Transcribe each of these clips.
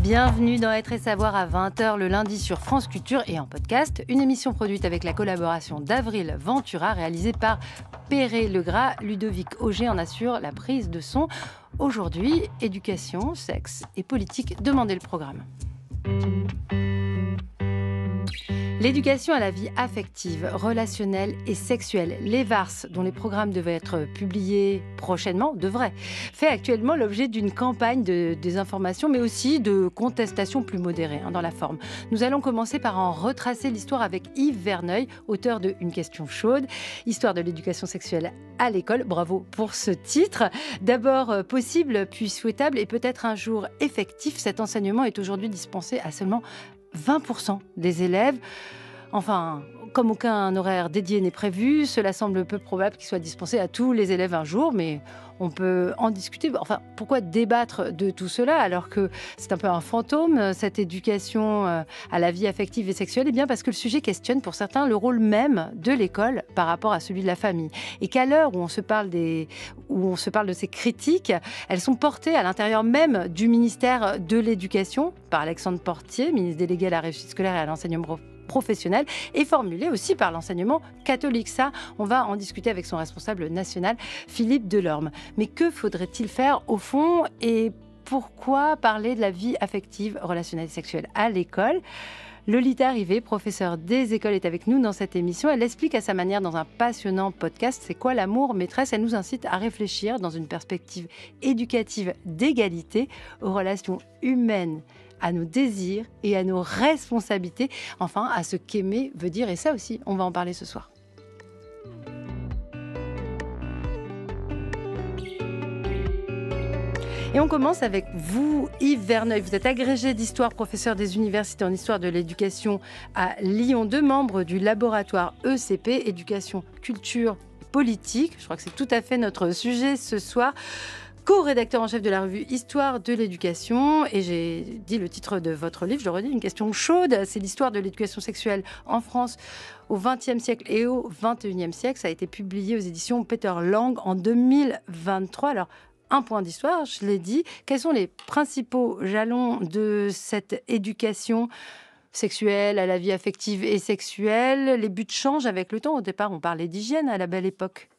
Bienvenue dans Être et Savoir à 20h le lundi sur France Culture et en podcast. Une émission produite avec la collaboration d'Avril Ventura, réalisée par Perret Legras. Ludovic Auger en assure la prise de son. Aujourd'hui, éducation, sexe et politique. Demandez le programme. L'éducation à la vie affective, relationnelle et sexuelle, l'EVARS, dont les programmes devaient être publiés prochainement, fait actuellement l'objet d'une campagne de désinformation, mais aussi de contestations plus modérées dans la forme. Nous allons commencer par en retracer l'histoire avec Yves Verneuil, auteur de Une question chaude, Histoire de l'éducation sexuelle à l'école. Bravo pour ce titre. D'abord possible, puis souhaitable et peut-être un jour effectif, cet enseignement est aujourd'hui dispensé à seulement 20% des élèves. Enfin, comme aucun horaire dédié n'est prévu, cela semble peu probable qu'il soit dispensé à tous les élèves un jour, mais on peut en discuter. Enfin, pourquoi débattre de tout cela alors que c'est un peu un fantôme, cette éducation à la vie affective et sexuelle? Eh bien, parce que le sujet questionne pour certains le rôle même de l'école par rapport à celui de la famille. Et qu'à l'heure où on se parle de ces critiques, elles sont portées à l'intérieur même du ministère de l'Éducation par Alexandre Portier, ministre délégué à la réussite scolaire et à l'enseignement professionnel, et formulé aussi par l'enseignement catholique. Ça, on va en discuter avec son responsable national, Philippe Delorme. Mais que faudrait-il faire au fond et pourquoi parler de la vie affective, relationnelle et sexuelle à l'école? Lolita Rivet, professeure des écoles, est avec nous dans cette émission. Elle explique à sa manière dans un passionnant podcast c'est quoi l'amour maîtresse. Elle nous incite à réfléchir dans une perspective éducative d'égalité aux relations humaines, à nos désirs et à nos responsabilités, enfin à ce qu'aimer veut dire. Et ça aussi, on va en parler ce soir. Et on commence avec vous, Yves Verneuil. Vous êtes agrégé d'histoire, professeur des universités en histoire de l'éducation à Lyon, 2 membres du laboratoire ECP, éducation, culture, politique. Je crois que c'est tout à fait notre sujet ce soir. Co-rédacteur en chef de la revue Histoire de l'éducation. Et j'ai dit le titre de votre livre, je le redis, Une question chaude. C'est l'histoire de l'éducation sexuelle en France au XXe siècle et au XXIe siècle. Ça a été publié aux éditions Peter Lang en 2023. Alors, un point d'histoire, je l'ai dit. Quels sont les principaux jalons de cette éducation sexuelle à la vie affective et sexuelle? Les buts changent avec le temps. Au départ, on parlait d'hygiène à la belle époque.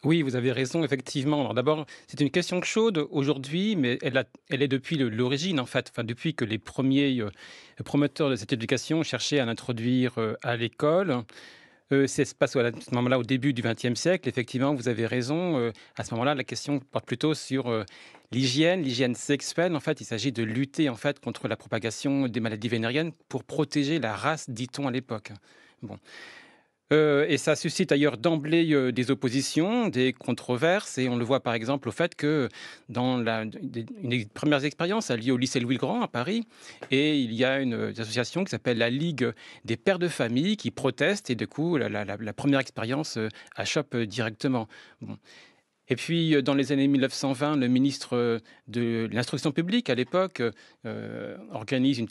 Oui, vous avez raison, effectivement. Alors d'abord, c'est une question chaude aujourd'hui, mais elle est depuis l'origine, en fait. Enfin, depuis que les premiers promoteurs de cette éducation cherchaient à l'introduire à l'école. Ça se passe à ce moment-là, au début du XXe siècle. Effectivement, vous avez raison. À ce moment-là, la question porte plutôt sur l'hygiène sexuelle. En fait, il s'agit de lutter en fait contre la propagation des maladies vénériennes pour protéger la race, dit-on à l'époque. Bon. Et ça suscite d'ailleurs d'emblée des oppositions, des controverses, et on le voit par exemple au fait que dans une des premières expériences a lieu au lycée Louis-le-Grand à Paris, et il y a une association qui s'appelle la Ligue des pères de famille qui proteste, et du coup la première expérience achoppe directement. Bon. Et puis, dans les années 1920, le ministre de l'Instruction publique, à l'époque, organise une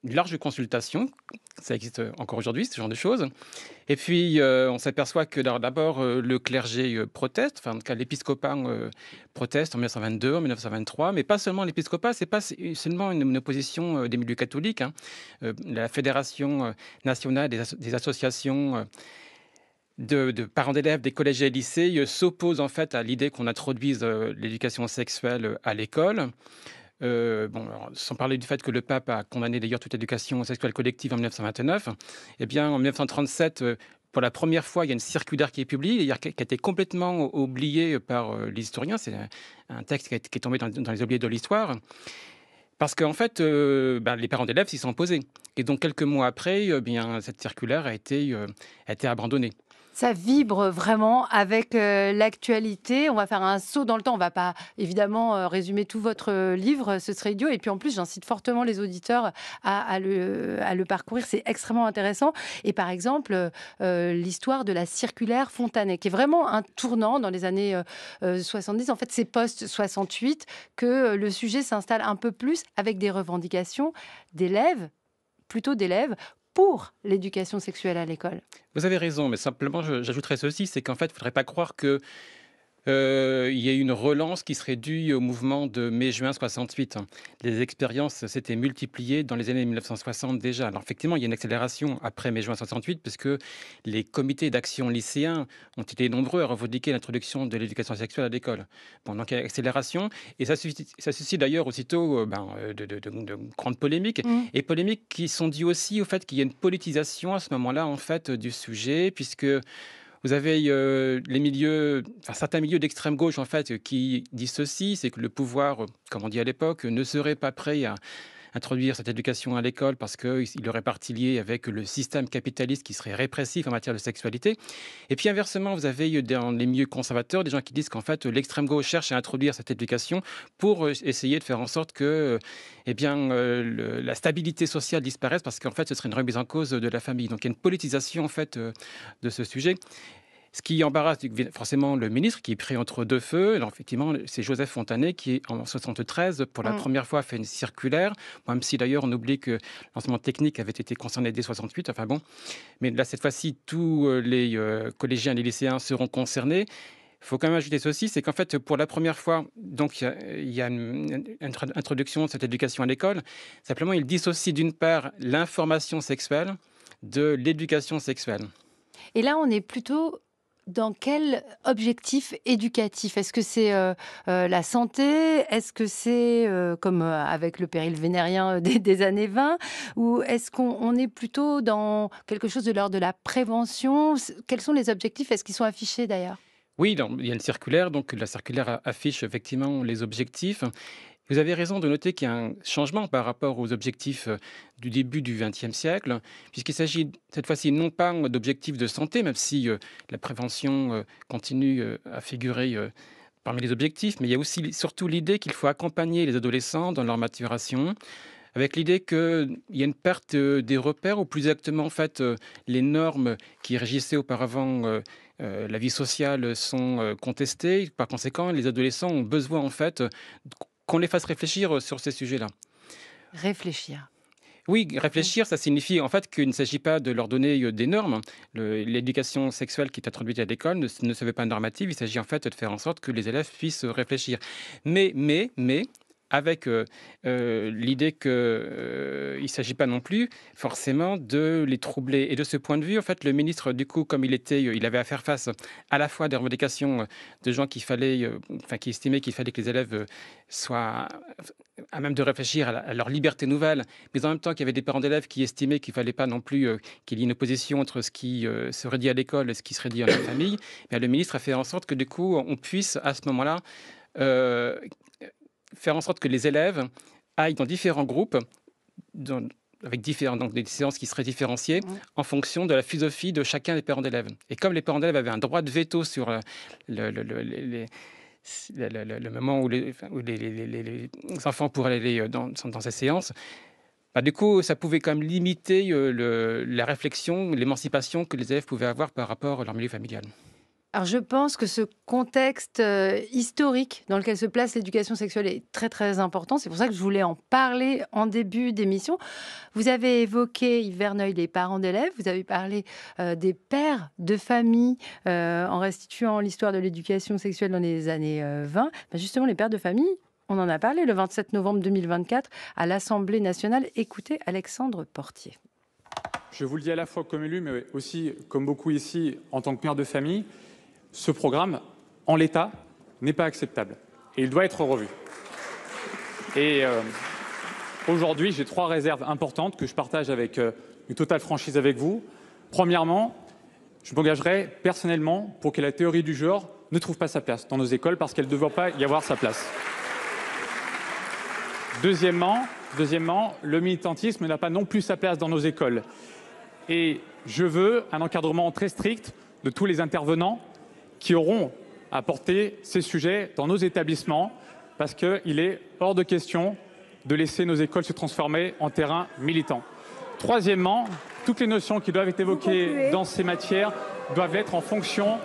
large consultation. Ça existe encore aujourd'hui, ce genre de choses. Et puis, on s'aperçoit que d'abord, le clergé proteste, enfin, en tout cas, l'épiscopat proteste en 1922, en 1923, mais pas seulement l'épiscopat, c'est pas seulement une opposition des milieux catholiques. La Fédération nationale des associations de parents d'élèves des collèges et lycées s'oppose en fait à l'idée qu'on introduise l'éducation sexuelle à l'école. Alors, sans parler du fait que le pape a condamné d'ailleurs toute éducation sexuelle collective en 1929, eh bien, en 1937, pour la première fois, il y a une circulaire qui est publiée, qui a été complètement oubliée par les historiens. C'est un texte qui est tombé dans les oubliés de l'histoire. Parce qu'en fait, les parents d'élèves s'y sont opposés. Et donc, quelques mois après, cette circulaire a été abandonnée. Ça vibre vraiment avec l'actualité. On va faire un saut dans le temps. On ne va pas évidemment résumer tout votre livre, ce serait idiot. Et puis en plus, j'incite fortement les auditeurs à le parcourir. C'est extrêmement intéressant. Et par exemple, l'histoire de la circulaire Fontanet, qui est vraiment un tournant dans les années 70. En fait, c'est post-68 que le sujet s'installe un peu plus avec des revendications d'élèves, pour l'éducation sexuelle à l'école. Vous avez raison, mais simplement, j'ajouterais ceci, c'est qu'en fait, il ne faudrait pas croire que Il y a eu une relance qui serait due au mouvement de mai-juin 68. Les expériences s'étaient multipliées dans les années 1960 déjà. Alors effectivement, il y a une accélération après mai-juin 68 puisque les comités d'action lycéens ont été nombreux à revendiquer l'introduction de l'éducation sexuelle à l'école. Bon, donc il y a une accélération et ça suscite d'ailleurs aussitôt de grandes polémiques Mmh. et polémiques qui sont dues aussi au fait qu'il y a une politisation à ce moment-là en fait du sujet puisque vous avez certains milieux d'extrême gauche en fait qui disent ceci, c'est que le pouvoir, comme on dit à l'époque, ne serait pas prêt à introduire cette éducation à l'école parce qu'il aurait partie liée avec le système capitaliste qui serait répressif en matière de sexualité. Et puis inversement, vous avez dans les milieux conservateurs des gens qui disent qu'en fait l'extrême gauche cherche à introduire cette éducation pour essayer de faire en sorte que la stabilité sociale disparaisse parce qu'en fait ce serait une remise en cause de la famille. Donc il y a une politisation en fait de ce sujet. Ce qui embarrasse forcément le ministre qui est pris entre deux feux. Alors effectivement, c'est Joseph Fontanet qui, en 73, pour la Mmh. première fois, fait une circulaire, même si d'ailleurs on oublie que l'enseignement technique avait été concerné dès 68. Enfin bon, mais là cette fois-ci, tous les collégiens et les lycéens seront concernés. Il faut quand même ajouter ceci, c'est qu'en fait, pour la première fois, donc il y a une introduction de cette éducation à l'école. Simplement, il dissocie d'une part l'information sexuelle de l'éducation sexuelle. Et là, on est plutôt dans quel objectif éducatif? Est-ce que c'est, la santé? Est-ce que c'est, comme, avec le péril vénérien, des années 20? Ou est-ce qu'on est plutôt dans quelque chose de l'ordre de la prévention? Quels sont les objectifs? Est-ce qu'ils sont affichés d'ailleurs? Oui, il y a une circulaire, donc la circulaire affiche effectivement les objectifs. Vous avez raison de noter qu'il y a un changement par rapport aux objectifs du début du XXe siècle, puisqu'il s'agit cette fois-ci non pas d'objectifs de santé, même si la prévention continue à figurer parmi les objectifs, mais il y a aussi surtout l'idée qu'il faut accompagner les adolescents dans leur maturation, avec l'idée qu'il y a une perte des repères, ou plus exactement, en fait, les normes qui régissaient auparavant la vie sociale sont contestées. Par conséquent, les adolescents ont besoin, en fait, qu'on les fasse réfléchir sur ces sujets-là. Réfléchir. Oui, Mmh. réfléchir, ça signifie en fait qu'il ne s'agit pas de leur donner des normes. L'éducation sexuelle qui est introduite à l'école ne se veut pas normative. Il s'agit en fait de faire en sorte que les élèves puissent réfléchir. Mais, avec l'idée qu'il ne s'agit pas non plus forcément de les troubler. Et de ce point de vue, en fait, le ministre, du coup, comme il avait à faire face à la fois des revendications de gens qui estimaient qu'il fallait que les élèves soient à même de réfléchir à leur liberté nouvelle, mais en même temps qu'il y avait des parents d'élèves qui estimaient qu'il ne fallait pas non plus qu'il y ait une opposition entre ce qui serait dit à l'école et ce qui serait dit à la famille. Bien, le ministre a fait en sorte que du coup, on puisse à ce moment-là euh, faire en sorte que les élèves aillent dans différents groupes, avec donc des séances qui seraient différenciées Mmh. en fonction de la philosophie de chacun des parents d'élèves. Et comme les parents d'élèves avaient un droit de veto sur le moment où les enfants pourraient aller dans ces séances, bah, du coup, ça pouvait quand même limiter la réflexion, l'émancipation que les élèves pouvaient avoir par rapport à leur milieu familial. Alors je pense que ce contexte, historique dans lequel se place l'éducation sexuelle est très, très important. C'est pour ça que je voulais en parler en début d'émission. Vous avez évoqué, Yves Verneuil, les parents d'élèves. Vous avez parlé, des pères de famille, en restituant l'histoire de l'éducation sexuelle dans les années, 20. Bah, justement, les pères de famille, on en a parlé le 27 novembre 2024 à l'Assemblée nationale. Écoutez Alexandre Portier. Je vous le dis à la fois comme élu, mais aussi comme beaucoup ici en tant que père de famille, ce programme, en l'état, n'est pas acceptable et il doit être revu. Et aujourd'hui, j'ai 3 réserves importantes que je partage avec une totale franchise avec vous. Premièrement, je m'engagerai personnellement pour que la théorie du genre ne trouve pas sa place dans nos écoles parce qu'elle ne devrait pas y avoir sa place. Deuxièmement, le militantisme n'a pas non plus sa place dans nos écoles. Et je veux un encadrement très strict de tous les intervenants qui auront à porter ces sujets dans nos établissements, parce qu'il est hors de question de laisser nos écoles se transformer en terrain militant. Troisièmement, toutes les notions qui doivent être évoquées dans ces matières doivent être en fonction,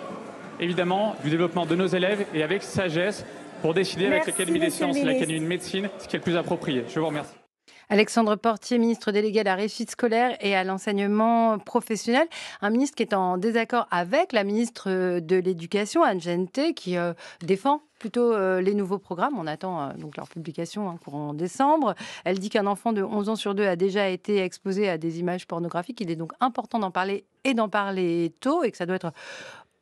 évidemment, du développement de nos élèves et avec sagesse pour décider avec l'Académie des sciences et l'Académie de médecine ce qui est le plus approprié. Je vous remercie. Alexandre Portier, ministre délégué à la réussite scolaire et à l'enseignement professionnel. Un ministre qui est en désaccord avec la ministre de l'Éducation, Anne Genetet, qui défend plutôt les nouveaux programmes. On attend donc leur publication courant décembre. Elle dit qu'un enfant de 11 ans sur 2 a déjà été exposé à des images pornographiques. Il est donc important d'en parler et d'en parler tôt et que ça doit être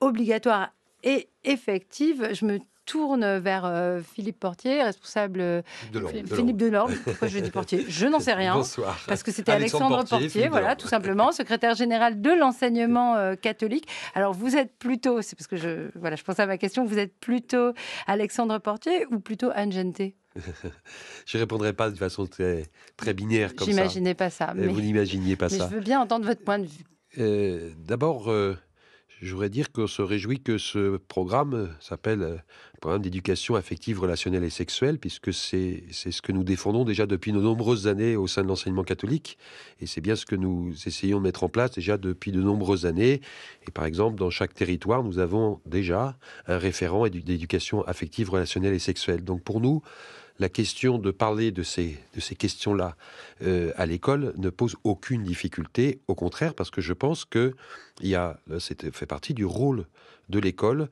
obligatoire et effective. Je me tourne vers Philippe Portier, responsable... Philippe Delorme. Pourquoi je dis Portier? Je n'en sais rien. Bonsoir. Parce que c'était Alexandre Portier, voilà, tout simplement, secrétaire général de l'enseignement catholique. Alors, vous êtes plutôt, c'est parce que je pense à ma question, vous êtes plutôt Alexandre Portier ou plutôt Anne Genetet? Je ne répondrai pas de façon très binaire comme ça. J'imaginais pas ça. Mais... Vous n'imaginiez pas ça. Je veux bien entendre votre point de vue. D'abord, je voudrais dire qu'on se réjouit que ce programme s'appelle programme d'éducation affective, relationnelle et sexuelle, puisque c'est ce que nous défendons déjà depuis de nombreuses années au sein de l'enseignement catholique. Et c'est bien ce que nous essayons de mettre en place déjà depuis de nombreuses années. Et par exemple, dans chaque territoire, nous avons déjà un référent d'éducation affective, relationnelle et sexuelle. Donc pour nous, la question de parler de ces questions-là à l'école ne pose aucune difficulté, au contraire, parce que je pense que c'est fait partie du rôle de l'école,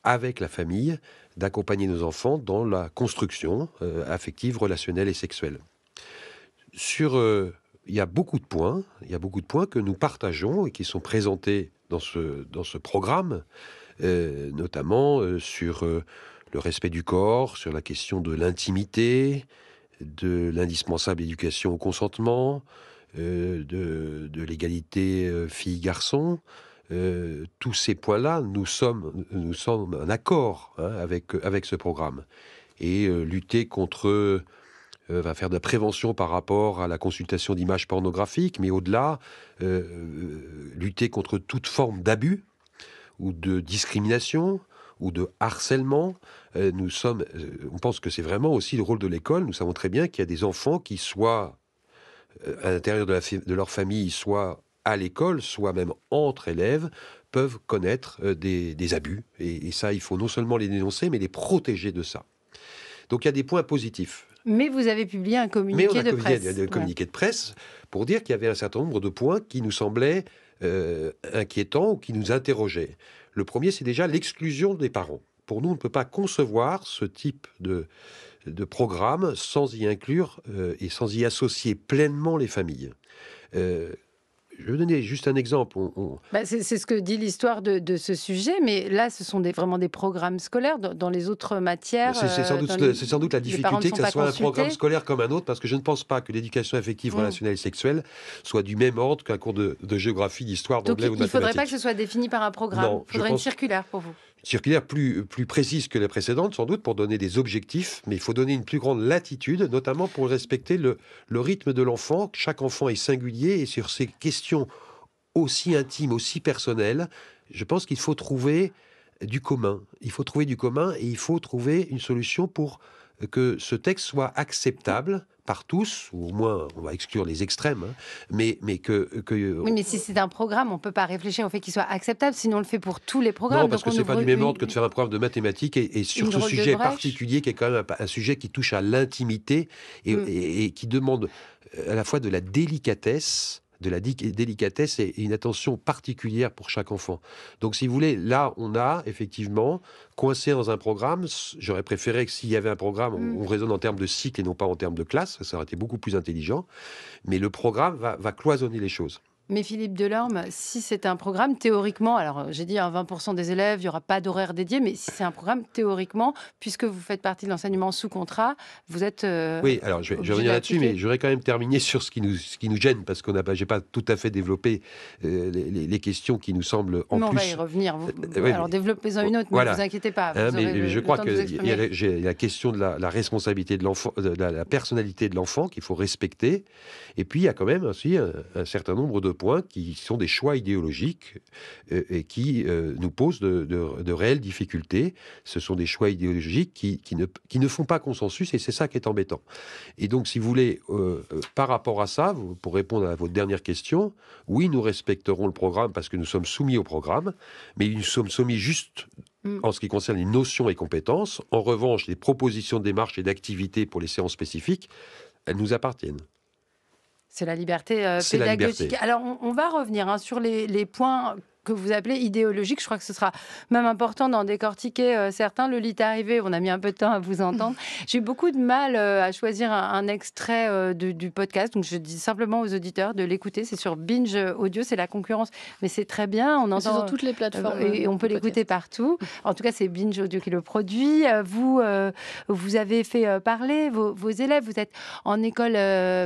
avec la famille, d'accompagner nos enfants dans la construction affective, relationnelle et sexuelle. Il y a beaucoup de points que nous partageons et qui sont présentés dans ce programme, notamment sur le respect du corps, sur la question de l'intimité, de l'indispensable éducation au consentement, de l'égalité filles-garçons. Tous ces points-là, nous sommes en accord avec ce programme. Et lutter contre... va faire de la prévention par rapport à la consultation d'images pornographiques, mais au-delà, lutter contre toute forme d'abus ou de discrimination ou de harcèlement. On pense que c'est vraiment aussi le rôle de l'école. Nous savons très bien qu'il y a des enfants qui, soit à l'intérieur de leur famille, soit à l'école, soit même entre élèves, peuvent connaître des abus. Et ça, il faut non seulement les dénoncer, mais les protéger de ça. Donc il y a des points positifs. Mais vous avez publié un communiqué de presse. Il y a un communiqué de presse pour dire qu'il y avait un certain nombre de points qui nous semblaient inquiétants ou qui nous interrogeaient. Le premier, c'est déjà l'exclusion des parents. Pour nous, on ne peut pas concevoir ce type de programme sans y inclure et sans y associer pleinement les familles. Je vais donner juste un exemple. C'est ce que dit l'histoire de ce sujet, mais là, ce sont vraiment des programmes scolaires. Dans les autres matières... C'est sans doute la difficulté que ce soit un programme scolaire comme un autre, parce que je ne pense pas que l'éducation affective, relationnelle et sexuelle soit du même ordre qu'un cours de géographie, d'histoire, d'anglais ou de mathématiques. Donc il ne faudrait pas que ce soit défini par un programme. Il faudrait une circulaire pour vous. Circulaire plus précise que la précédente, sans doute, pour donner des objectifs, mais il faut donner une plus grande latitude, notamment pour respecter le rythme de l'enfant. Chaque enfant est singulier, et sur ces questions aussi intimes, aussi personnelles, je pense qu'il faut trouver du commun. Il faut trouver du commun et il faut trouver une solution pour que ce texte soit acceptable par tous, ou au moins on va exclure les extrêmes, mais que... Oui, mais si c'est un programme, on ne peut pas réfléchir au fait qu'il soit acceptable, sinon on le fait pour tous les programmes. Non, parce que ce n'est pas du même ordre que de faire un programme de mathématiques et sur ce sujet particulier qui est quand même un sujet qui touche à l'intimité et qui demande à la fois de la délicatesse et une attention particulière pour chaque enfant. Donc, si vous voulez, là, on a effectivement coincé dans un programme. J'aurais préféré que s'il y avait un programme, on raisonne en termes de cycle et non pas en termes de classe. Ça aurait été beaucoup plus intelligent. Mais le programme va cloisonner les choses. Mais Philippe Delorme, si c'est un programme théoriquement, alors j'ai dit 20% des élèves, il n'y aura pas d'horaire dédié, mais si c'est un programme théoriquement, puisque vous faites partie de l'enseignement sous contrat, vous êtes... oui, alors je vais revenir là-dessus, mais j'aurais quand même terminé sur ce qui nous gêne, parce que j'ai pas tout à fait développé les questions qui nous semblent en plus... On va y revenir. Alors développez-en une autre, voilà. ne vous inquiétez pas. Mais je crois qu'il y a la question de la responsabilité de l'enfant, de la personnalité de l'enfant qu'il faut respecter, et puis il y a quand même aussi un certain nombre de points qui sont des choix idéologiques et qui nous posent de réelles difficultés. Ce sont des choix idéologiques qui ne font pas consensus et c'est ça qui est embêtant. Et donc, si vous voulez, par rapport à ça, pour répondre à votre dernière question, oui, nous respecterons le programme parce que nous sommes soumis au programme, mais nous sommes soumis juste en ce qui concerne les notions et compétences. En revanche, les propositions de démarche et d'activités pour les séances spécifiques, elles nous appartiennent. C'est la liberté C'est la pédagogique. liberté. Alors, on va revenir sur les points que vous appelez idéologiques. Je crois que ce sera même important d'en décortiquer certains. Le lit est arrivé, on a mis un peu de temps à vous entendre. J'ai eu beaucoup de mal à choisir un extrait du podcast, donc je dis simplement aux auditeurs de l'écouter. C'est sur Binge Audio, c'est la concurrence, mais c'est très bien. On C'est entend sur toutes les plateformes. et on peut l'écouter partout. En tout cas, c'est Binge Audio qui le produit. Vous avez fait parler vos élèves. Vous êtes en école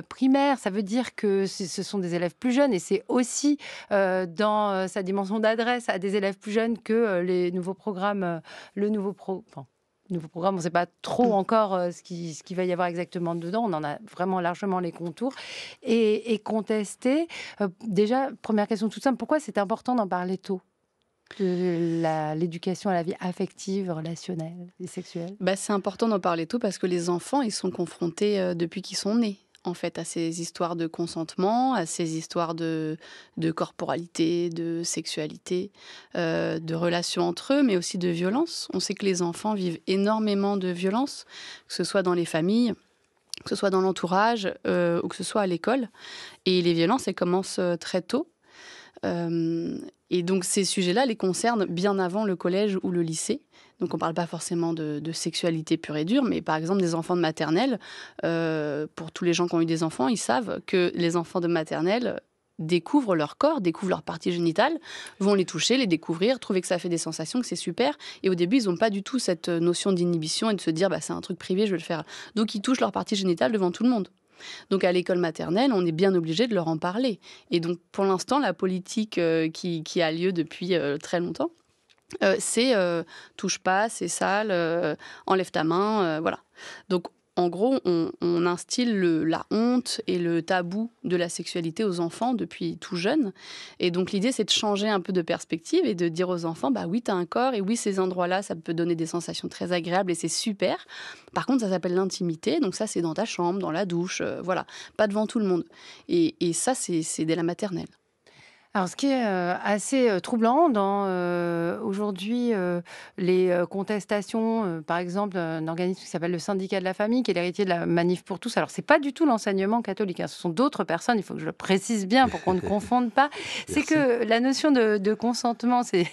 primaire. Ça veut dire que ce sont des élèves plus jeunes et c'est aussi dans sa dimension d'adresse à des élèves plus jeunes que les nouveaux programmes, nouveau programme, on ne sait pas trop encore ce qui va y avoir exactement dedans. On en a vraiment largement les contours. Et contester, déjà, première question toute simple, pourquoi c'est important d'en parler tôt de l'éducation à la vie affective, relationnelle et sexuelle? C'est important d'en parler tôt parce que les enfants, ils sont confrontés depuis qu'ils sont nés. En fait, à ces histoires de consentement, à ces histoires de corporalité, de sexualité, de relations entre eux, mais aussi de violence. On sait que les enfants vivent énormément de violence, que ce soit dans les familles, que ce soit dans l'entourage ou que ce soit à l'école. Et les violences, elles commencent très tôt. Et donc, ces sujets-là les concernent bien avant le collège ou le lycée. Donc, on ne parle pas forcément de sexualité pure et dure, mais par exemple, des enfants de maternelle, pour tous les gens qui ont eu des enfants, ils savent que les enfants de maternelle découvrent leur corps, découvrent leurs parties génitales, vont les toucher, les découvrir, trouver que ça fait des sensations, que c'est super. Et au début, ils n'ont pas du tout cette notion d'inhibition et de se dire c'est un truc privé, je vais le faire. Donc, ils touchent leurs parties génitales devant tout le monde. Donc à l'école maternelle, on est bien obligé de leur en parler. Et donc pour l'instant, la politique qui a lieu depuis très longtemps, c'est touche pas, c'est sale, enlève ta main, voilà. Donc en gros, on instille la honte et le tabou de la sexualité aux enfants depuis tout jeune. Et donc l'idée, c'est de changer un peu de perspective et de dire aux enfants, oui, tu as un corps et oui, ces endroits-là, ça peut donner des sensations très agréables et c'est super. Par contre, ça s'appelle l'intimité. Donc ça, c'est dans ta chambre, dans la douche, voilà, pas devant tout le monde. Et ça, c'est dès la maternelle. Alors, ce qui est assez troublant dans aujourd'hui les contestations, par exemple, d'un organisme qui s'appelle le Syndicat de la famille, qui est l'héritier de la Manif pour tous. Alors, c'est pas du tout l'enseignement catholique, ce sont d'autres personnes, il faut que je le précise bien pour qu'on ne confonde pas. C'est que la notion de consentement, c'est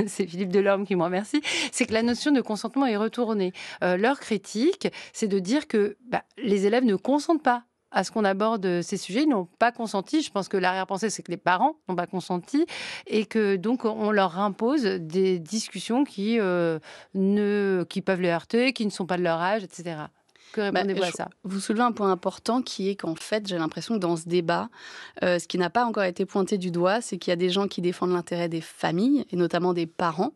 Philippe Delorme qui me remercie, c'est que la notion de consentement est retournée. Leur critique, c'est de dire que les élèves ne consentent pas à ce qu'on aborde ces sujets. Ils n'ont pas consenti. Je pense que l'arrière-pensée, c'est que les parents n'ont pas consenti et que donc on leur impose des discussions qui peuvent les heurter, qui ne sont pas de leur âge, etc. Que répondez-vous à ça? Vous soulevez un point important qui est qu'en fait, j'ai l'impression que dans ce débat, ce qui n'a pas encore été pointé du doigt, c'est qu'il y a des gens qui défendent l'intérêt des familles, et notamment des parents,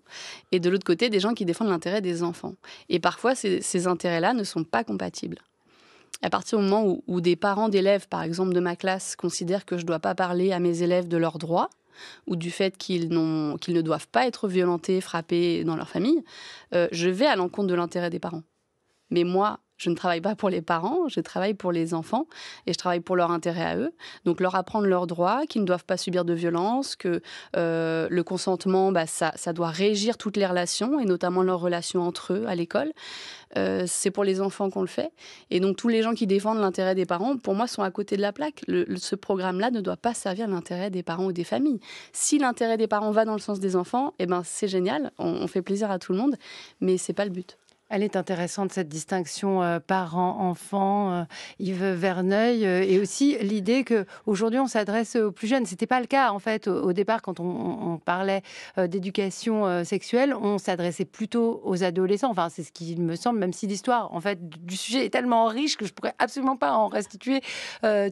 et de l'autre côté, des gens qui défendent l'intérêt des enfants. Et parfois, ces intérêts-là ne sont pas compatibles. À partir du moment où des parents d'élèves, par exemple de ma classe, considèrent que je ne dois pas parler à mes élèves de leurs droits, ou du fait qu'ils ne doivent pas être violentés, frappés dans leur famille, je vais à l'encontre de l'intérêt des parents. Mais moi, je ne travaille pas pour les parents, je travaille pour les enfants et je travaille pour leur intérêt à eux. Donc leur apprendre leurs droits, qu'ils ne doivent pas subir de violence, que le consentement, ça doit régir toutes les relations et notamment leurs relations entre eux à l'école. C'est pour les enfants qu'on le fait. Et donc tous les gens qui défendent l'intérêt des parents, pour moi, sont à côté de la plaque. Ce programme-là ne doit pas servir l'intérêt des parents ou des familles. Si l'intérêt des parents va dans le sens des enfants, c'est génial, on fait plaisir à tout le monde, mais c'est pas le but. Elle est intéressante, cette distinction parents-enfants, Yves Verneuil, et aussi l'idée qu'aujourd'hui, on s'adresse aux plus jeunes. Ce n'était pas le cas, en fait, au départ, quand on parlait d'éducation sexuelle, on s'adressait plutôt aux adolescents. Enfin, c'est ce qui me semble, même si l'histoire, en fait, du sujet est tellement riche que je ne pourrais absolument pas en restituer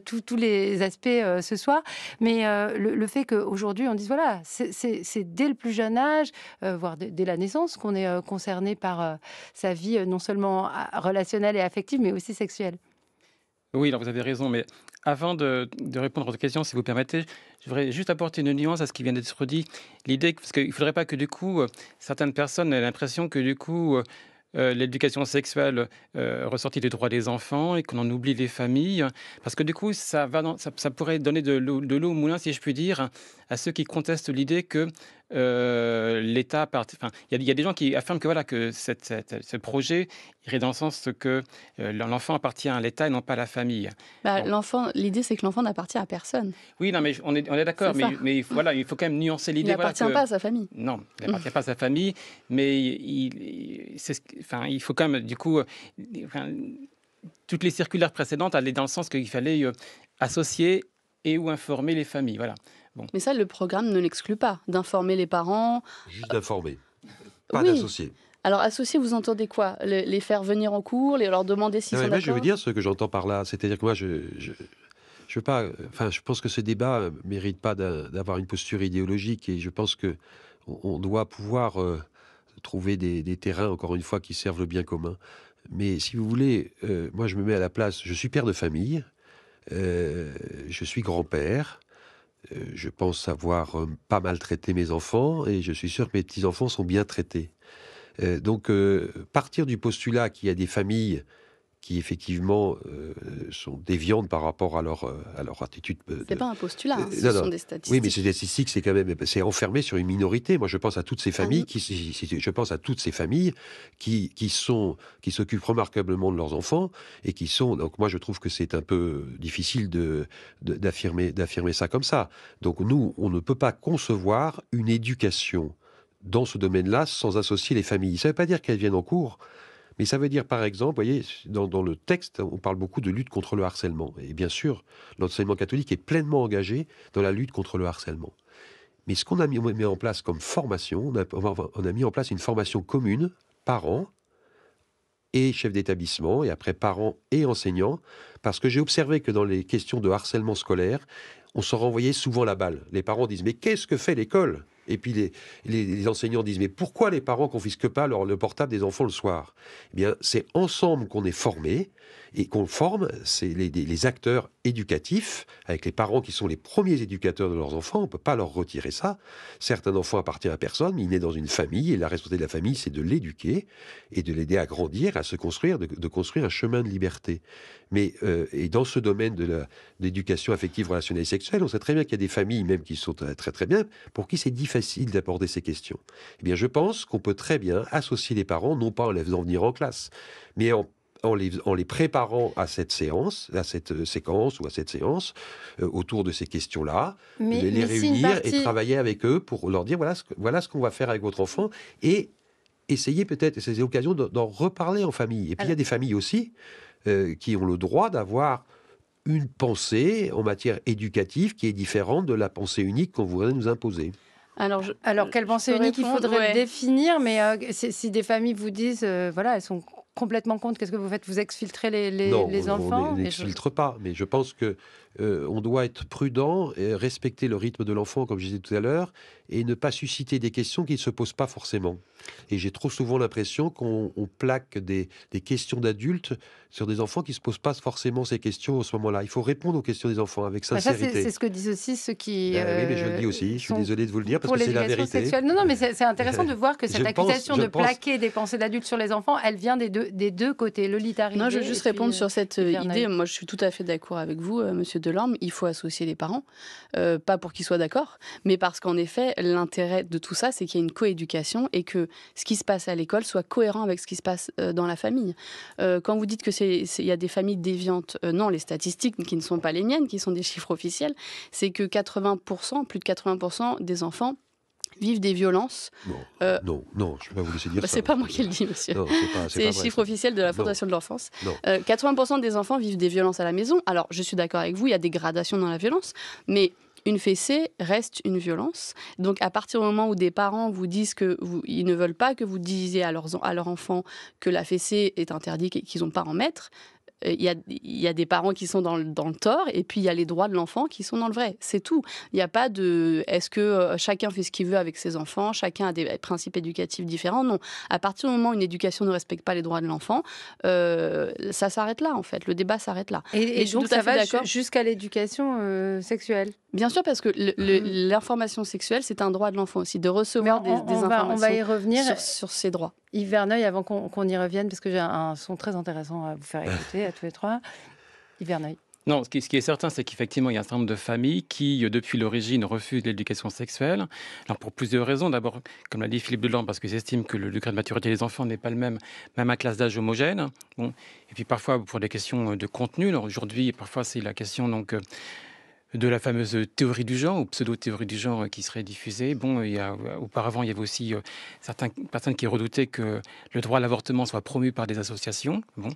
tous les aspects ce soir. Mais le fait qu'aujourd'hui, on dise, voilà, c'est dès le plus jeune âge, voire dès la naissance, qu'on est concerné par sa vie non seulement relationnelle et affective, mais aussi sexuelle. Oui, alors vous avez raison, mais avant de répondre à votre question, si vous permettez, je voudrais juste apporter une nuance à ce qui vient d'être dit. L'idée, parce qu'il ne faudrait pas que du coup, certaines personnes aient l'impression que du coup, l'éducation sexuelle ressortit des droits des enfants et qu'on en oublie les familles, parce que du coup, ça pourrait donner de l'eau au moulin, si je puis dire, à ceux qui contestent l'idée que l'État... Enfin, il y a des gens qui affirment que, voilà, que ce projet irait dans le sens que l'enfant appartient à l'État et non pas à la famille. Bon. L'idée, c'est que l'enfant n'appartient à personne. Oui, non, mais on est d'accord, mais voilà, il faut quand même nuancer l'idée. Il n'appartient pas à sa famille. Non, il n'appartient pas à sa famille, mais il faut quand même, du coup, toutes les circulaires précédentes allaient dans le sens qu'il fallait associer et ou informer les familles. Voilà. Bon. Mais ça, le programme ne l'exclut pas, d'informer les parents. Juste d'informer, pas Oui. d'associer. Alors, associer, vous entendez quoi? Les faire venir en cours, leur demander s'ils sont d'accord? Je veux dire ce que j'entends par là. C'est-à-dire que moi, je veux pas... Enfin, je pense que ce débat ne mérite pas d'avoir une posture idéologique. Et je pense qu'on doit pouvoir trouver des terrains, encore une fois, qui servent le bien commun. Mais si vous voulez, moi, je me mets à la place... Je suis père de famille. Je suis grand-père. Je pense avoir pas maltraité mes enfants. Et je suis sûr que mes petits-enfants sont bien traités. Donc, partir du postulat qu'il y a des familles qui, effectivement, sont déviantes par rapport à leur attitude... C'est pas un postulat, ce sont des statistiques. Oui, mais ces statistiques, c'est enfermé sur une minorité. Moi, je pense à toutes ces familles qui s'occupent remarquablement de leurs enfants et qui sont... Donc, moi, je trouve que c'est un peu difficile d'affirmer ça comme ça. Donc, nous, on ne peut pas concevoir une éducation dans ce domaine-là sans associer les familles. Ça ne veut pas dire qu'elles viennent en cours, mais ça veut dire, par exemple, vous voyez, dans le texte, on parle beaucoup de lutte contre le harcèlement. Et bien sûr, l'enseignement catholique est pleinement engagé dans la lutte contre le harcèlement. Mais ce qu'on a mis en place comme formation, on a mis en place une formation commune, parents et chefs d'établissement, et après parents et enseignants, parce que j'ai observé que dans les questions de harcèlement scolaire, on se renvoyait souvent la balle. Les parents disent « Mais qu'est-ce que fait l'école ?» Et puis les enseignants disent « Mais pourquoi les parents confisquent pas le portable des enfants le soir ?» Eh bien, c'est ensemble qu'on est formés et qu'on forme les acteurs éducatifs, avec les parents qui sont les premiers éducateurs de leurs enfants. On ne peut pas leur retirer ça. Certes, un enfant appartient à personne, mais il naît dans une famille, et la responsabilité de la famille, c'est de l'éduquer et de l'aider à grandir, à se construire, de construire un chemin de liberté. Mais et dans ce domaine de l'éducation affective, relationnelle et sexuelle, on sait très bien qu'il y a des familles, même qui sont très très bien, pour qui c'est difficile d'aborder ces questions. Eh bien, je pense qu'on peut très bien associer les parents, non pas en les faisant venir en classe, mais en les préparant à cette séance, à cette séquence ou à cette séance, autour de ces questions-là, les réunir et travailler avec eux pour leur dire voilà ce qu'on va faire avec votre enfant, et essayer peut-être, c'est l'occasion d'en reparler en famille. Et puis il y a des familles aussi qui ont le droit d'avoir une pensée en matière éducative qui est différente de la pensée unique qu'on voudrait nous imposer. Alors quelle pensée unique il faudrait définir, mais si des familles vous disent, voilà, elles sont complètement contre, qu'est-ce que vous faites? Vous exfiltrez les enfants? Non, on n'exfiltre pas, mais je pense que on doit être prudent, et respecter le rythme de l'enfant, comme je disais tout à l'heure, et ne pas susciter des questions qui ne se posent pas forcément. Et j'ai trop souvent l'impression qu'on plaque des questions d'adultes sur des enfants qui ne se posent pas forcément ces questions à ce moment-là. Il faut répondre aux questions des enfants avec sincérité. Ça, c'est ce que disent aussi ceux qui... oui, mais je le dis aussi, je suis désolé de vous le dire, parce que c'est la vérité. Sexuelle. Non, mais c'est intéressant de voir que cette accusation de plaquer des pensées d'adultes sur les enfants, elle vient des deux côtés. Lolita Arrivé. Non, je veux juste répondre sur cette idée. Moi, je suis tout à fait d'accord avec vous, Monsieur Delorme. Il faut associer les parents, pas pour qu'ils soient d'accord, mais parce qu'en effet, l'intérêt de tout ça, c'est qu'il y ait une coéducation et que ce qui se passe à l'école soit cohérent avec ce qui se passe dans la famille. Quand vous dites qu'il y a des familles déviantes, non, les statistiques qui ne sont pas les miennes, qui sont des chiffres officiels, c'est que 80%, plus de 80% des enfants vivent des violences. Non, je ne peux pas vous laisser dire ça. C'est pas moi qui le dis, monsieur. C'est les chiffres officiels de la Fondation de l'enfance. 80% des enfants vivent des violences à la maison. Alors, je suis d'accord avec vous, il y a des gradations dans la violence, mais une fessée reste une violence. Donc, à partir du moment où des parents vous disent qu'ils ne veulent pas que vous disiez à leur enfant que la fessée est interdite et qu'ils n'ont pas à en mettre, il y a des parents qui sont dans le tort, et puis il y a les droits de l'enfant qui sont dans le vrai. C'est tout. Il n'y a pas de... Est-ce que chacun fait ce qu'il veut avec ses enfants? Chacun a des principes éducatifs différents? Non. À partir du moment où une éducation ne respecte pas les droits de l'enfant, ça s'arrête là, en fait. Le débat s'arrête là. Et donc ça va jusqu'à l'éducation sexuelle? Bien sûr, parce que l'information sexuelle, c'est un droit de l'enfant aussi, de recevoir des informations on va y revenir sur ses droits. Yves Verneuil, avant qu'on y revienne, parce que j'ai un son très intéressant à vous faire écouter, à tous les trois. Yves Verneuil. Non, ce qui est certain, c'est qu'effectivement, il y a un certain nombre de familles qui, depuis l'origine, refusent l'éducation sexuelle. Alors, pour plusieurs raisons. D'abord, comme l'a dit Philippe Delan, parce qu'ils estiment que le degré de maturité des enfants n'est pas le même, même à classe d'âge homogène. Bon. Et puis, parfois, pour des questions de contenu. Alors, aujourd'hui, parfois, c'est la question donc, de la fameuse théorie du genre, ou pseudo-théorie du genre qui serait diffusée. Bon, auparavant, il y avait aussi certaines personnes qui redoutaient que le droit à l'avortement soit promu par des associations. Bon.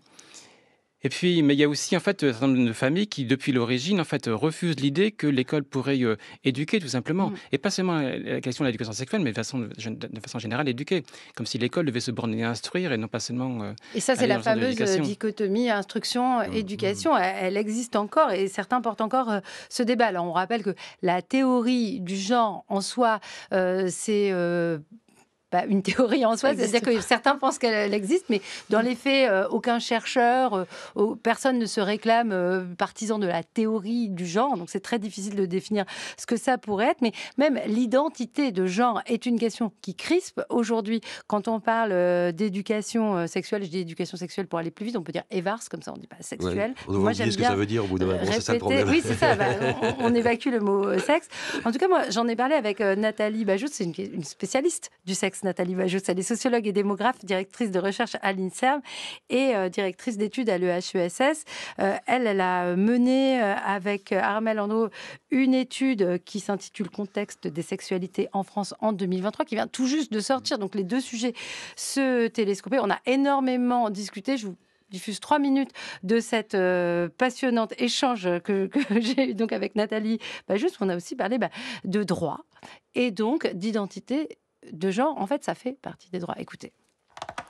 Et puis, mais il y a aussi en fait un certain nombre de familles qui, depuis l'origine, en fait, refusent l'idée que l'école pourrait éduquer tout simplement, et pas seulement la question de l'éducation sexuelle, mais de façon générale éduquer, comme si l'école devait se borner à instruire et non pas seulement Et ça, c'est aller la dans le sens de fameuse l'éducation. dichotomie instruction-éducation. Elle existe encore et certains portent encore ce débat. Alors, on rappelle que la théorie du genre en soi, c'est une théorie en soi, c'est-à-dire que certains pensent qu'elle existe, mais dans les faits, aucun chercheur, personne ne se réclame partisan de la théorie du genre, donc c'est très difficile de définir ce que ça pourrait être, mais même l'identité de genre est une question qui crispe aujourd'hui. Quand on parle d'éducation sexuelle, je dis éducation sexuelle pour aller plus vite, on peut dire EVARS, comme ça on ne dit pas sexuelle. Ouais, on va oublier ce que ça veut dire au bout d'un moment, c'est ça le problème. Oui, c'est ça, on évacue le mot sexe. En tout cas, moi, j'en ai parlé avec Nathalie Bajout, c'est une spécialiste du sexe, Nathalie Bajout. Elle est sociologue et démographe, directrice de recherche à l'INSERM et directrice d'études à l'EHESS. Elle a mené avec Armelle Andro une étude qui s'intitule Contexte des sexualités en France en 2023, qui vient tout juste de sortir. Donc les deux sujets se télescopaient. On a énormément discuté. Je vous diffuse 3 minutes de cette passionnante échange que j'ai eu donc avec Nathalie Bajout. On a aussi parlé de droit et donc d'identité de genre. En fait, ça fait partie des droits. Écoutez.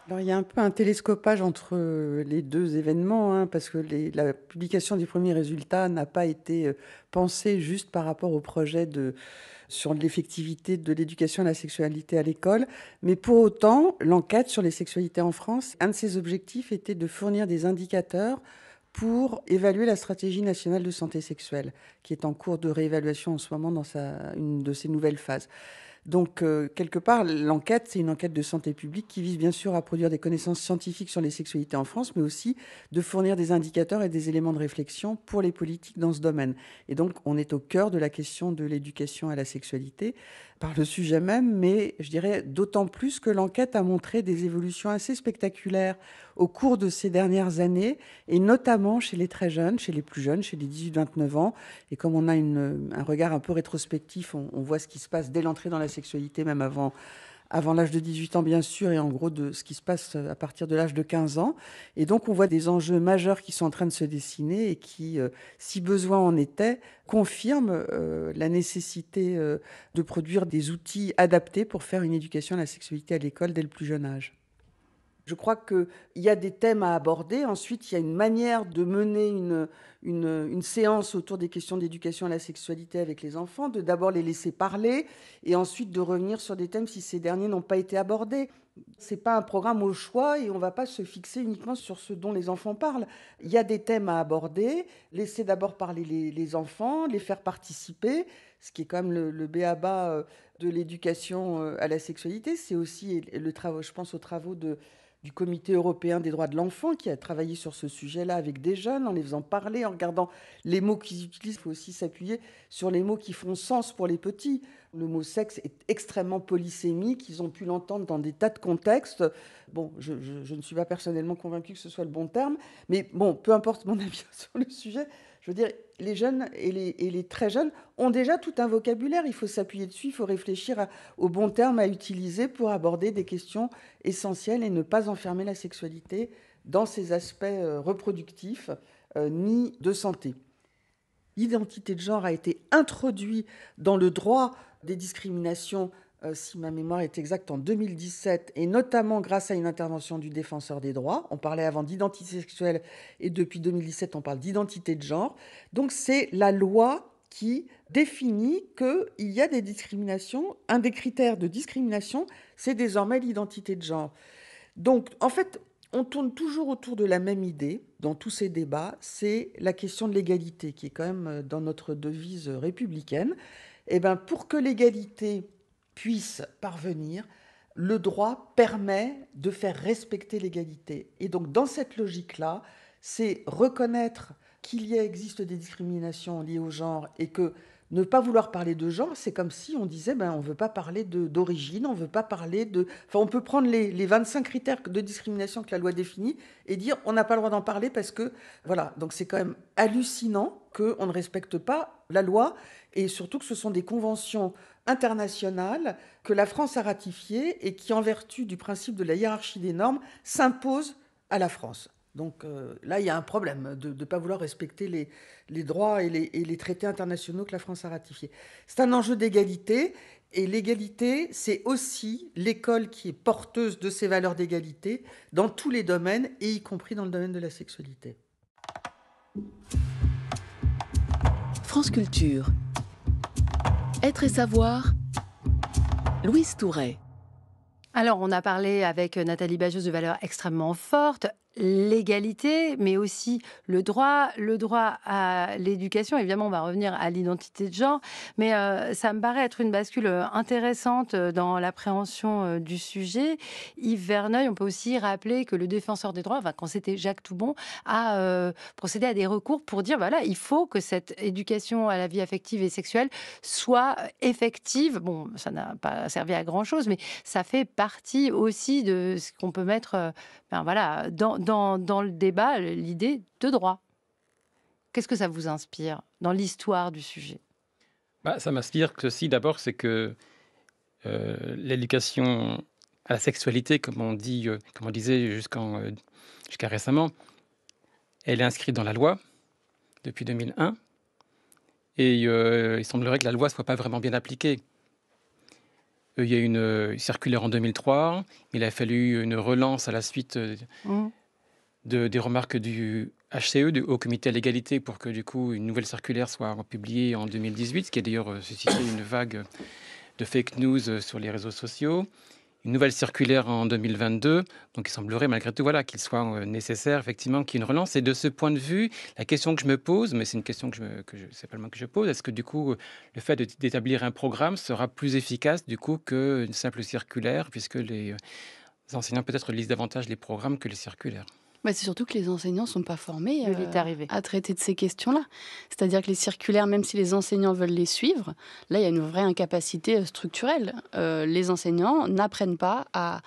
Alors, il y a un peu un télescopage entre les deux événements, parce que la publication des premiers résultats n'a pas été pensée juste par rapport au projet sur l'effectivité de l'éducation à la sexualité à l'école. Mais pour autant, l'enquête sur les sexualités en France, un de ses objectifs était de fournir des indicateurs pour évaluer la stratégie nationale de santé sexuelle, qui est en cours de réévaluation en ce moment dans une de ses nouvelles phases. Donc, quelque part, l'enquête, c'est une enquête de santé publique qui vise bien sûr à produire des connaissances scientifiques sur les sexualités en France, mais aussi de fournir des indicateurs et des éléments de réflexion pour les politiques dans ce domaine. Et donc, on est au cœur de la question de l'éducation à la sexualité par le sujet même, mais je dirais d'autant plus que l'enquête a montré des évolutions assez spectaculaires au cours de ces dernières années, et notamment chez les très jeunes, chez les plus jeunes, chez les 18-29 ans. Et comme on a un regard un peu rétrospectif, on voit ce qui se passe dès l'entrée dans la sexualité, même avant l'âge de 18 ans, bien sûr, et en gros de ce qui se passe à partir de l'âge de 15 ans. Et donc, on voit des enjeux majeurs qui sont en train de se dessiner et qui, si besoin en était, confirment la nécessité de produire des outils adaptés pour faire une éducation à la sexualité à l'école dès le plus jeune âge. Je crois qu'il y a des thèmes à aborder. Ensuite, il y a une manière de mener une séance autour des questions d'éducation à la sexualité avec les enfants, de d'abord les laisser parler et ensuite de revenir sur des thèmes si ces derniers n'ont pas été abordés. Ce n'est pas un programme au choix et on ne va pas se fixer uniquement sur ce dont les enfants parlent. Il y a des thèmes à aborder, laisser d'abord parler les enfants, les faire participer, ce qui est quand même le b.a.-ba de l'éducation à la sexualité. C'est aussi je pense aux travaux du Comité européen des droits de l'enfant qui a travaillé sur ce sujet-là avec des jeunes, en les faisant parler, en regardant les mots qu'ils utilisent. Il faut aussi s'appuyer sur les mots qui font sens pour les petits. Le mot sexe est extrêmement polysémique, ils ont pu l'entendre dans des tas de contextes. Bon, je ne suis pas personnellement convaincue que ce soit le bon terme, mais bon, peu importe mon avis sur le sujet, je veux dire, les jeunes et les très jeunes ont déjà tout un vocabulaire. Il faut s'appuyer dessus, il faut réfléchir aux bons termes à utiliser pour aborder des questions essentielles et ne pas enfermer la sexualité dans ses aspects reproductifs ni de santé. L'identité de genre a été introduite dans le droit des discriminations, si ma mémoire est exacte, en 2017, et notamment grâce à une intervention du Défenseur des droits. On parlait avant d'identité sexuelle, et depuis 2017, on parle d'identité de genre. Donc c'est la loi qui définit qu'il y a des discriminations. Un des critères de discrimination, c'est désormais l'identité de genre. Donc, en fait, on tourne toujours autour de la même idée dans tous ces débats, c'est la question de l'égalité, qui est quand même dans notre devise républicaine. Et bien, pour que l'égalité puisse parvenir, le droit permet de faire respecter l'égalité. Et donc, dans cette logique-là, c'est reconnaître qu'il existe des discriminations liées au genre et que ne pas vouloir parler de genre, c'est comme si on disait on ne veut pas parler d'origine, on ne veut pas parler de... Enfin, on peut prendre les 25 critères de discrimination que la loi définit et dire on n'a pas le droit d'en parler parce que... Voilà, donc c'est quand même hallucinant qu'on ne respecte pas la loi et surtout que ce sont des conventions internationales que la France a ratifiées et qui, en vertu du principe de la hiérarchie des normes, s'imposent à la France. Donc là, il y a un problème de ne pas vouloir respecter les droits et les traités internationaux que la France a ratifiés. C'est un enjeu d'égalité, et l'égalité, c'est aussi l'école qui est porteuse de ces valeurs d'égalité dans tous les domaines, et y compris dans le domaine de la sexualité. France Culture. Être et savoir. Louise Touret. Alors, on a parlé avec Nathalie Bagios de valeurs extrêmement fortes, l'égalité, mais aussi le droit à l'éducation. Évidemment, on va revenir à l'identité de genre, mais ça me paraît être une bascule intéressante dans l'appréhension du sujet. Yves Verneuil, on peut aussi rappeler que le défenseur des droits, quand c'était Jacques Toubon, a procédé à des recours pour dire, voilà, il faut que cette éducation à la vie affective et sexuelle soit effective. Bon, ça n'a pas servi à grand-chose, mais ça fait partie aussi de ce qu'on peut mettre dans le débat, l'idée de droit. Qu'est-ce que ça vous inspire dans l'histoire du sujet ? Ça m'inspire que si, d'abord, c'est que l'éducation à la sexualité, comme on disait jusqu'à récemment, elle est inscrite dans la loi depuis 2001. Et il semblerait que la loi ne soit pas vraiment bien appliquée. Il y a une circulaire en 2003, il a fallu une relance à la suite des remarques du HCE, du Haut Comité à l'égalité, pour que du coup une nouvelle circulaire soit publiée en 2018, ce qui a d'ailleurs suscité une vague de fake news sur les réseaux sociaux. Une nouvelle circulaire en 2022, donc il semblerait malgré tout qu'il soit nécessaire effectivement qu'il y ait une relance. Et de ce point de vue, la question que je me pose, mais c'est une question c'est pas le moins que je pose, est-ce que du coup le fait d'établir un programme sera plus efficace du coup qu'une simple circulaire, puisque les enseignants peut-être lisent davantage les programmes que les circulaires? C'est surtout que les enseignants ne sont pas formés à traiter de ces questions-là. C'est-à-dire que les circulaires, même si les enseignants veulent les suivre, là, il y a une vraie incapacité structurelle. Les enseignants n'apprennent pas à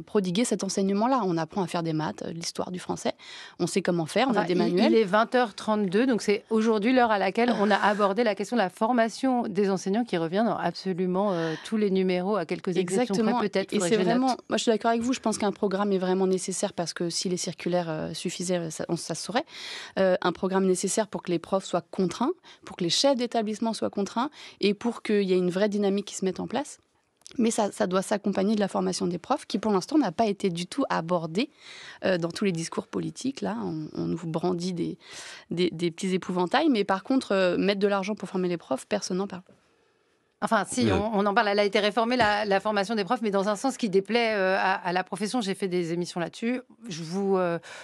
prodiguer cet enseignement-là. On apprend à faire des maths, l'histoire du français. On sait comment faire, on a des manuels. Il est 20h32, donc c'est aujourd'hui l'heure à laquelle on a abordé la question de la formation des enseignants qui revient dans absolument tous les numéros, à quelques exceptions près peut-être. Et c'est vraiment... Moi, je suis d'accord avec vous. Je pense qu'un programme est vraiment nécessaire parce que si les circulaire suffisait, ça se saurait. Un programme nécessaire pour que les profs soient contraints, pour que les chefs d'établissement soient contraints et pour qu'il y ait une vraie dynamique qui se mette en place. Mais ça doit s'accompagner de la formation des profs qui, pour l'instant, n'a pas été du tout abordée dans tous les discours politiques. Là, on nous brandit des petits épouvantails. Mais par contre, mettre de l'argent pour former les profs, personne n'en parle. Enfin, si, on en parle. Elle a été réformée, la formation des profs, mais dans un sens qui déplaît à la profession. J'ai fait des émissions là-dessus.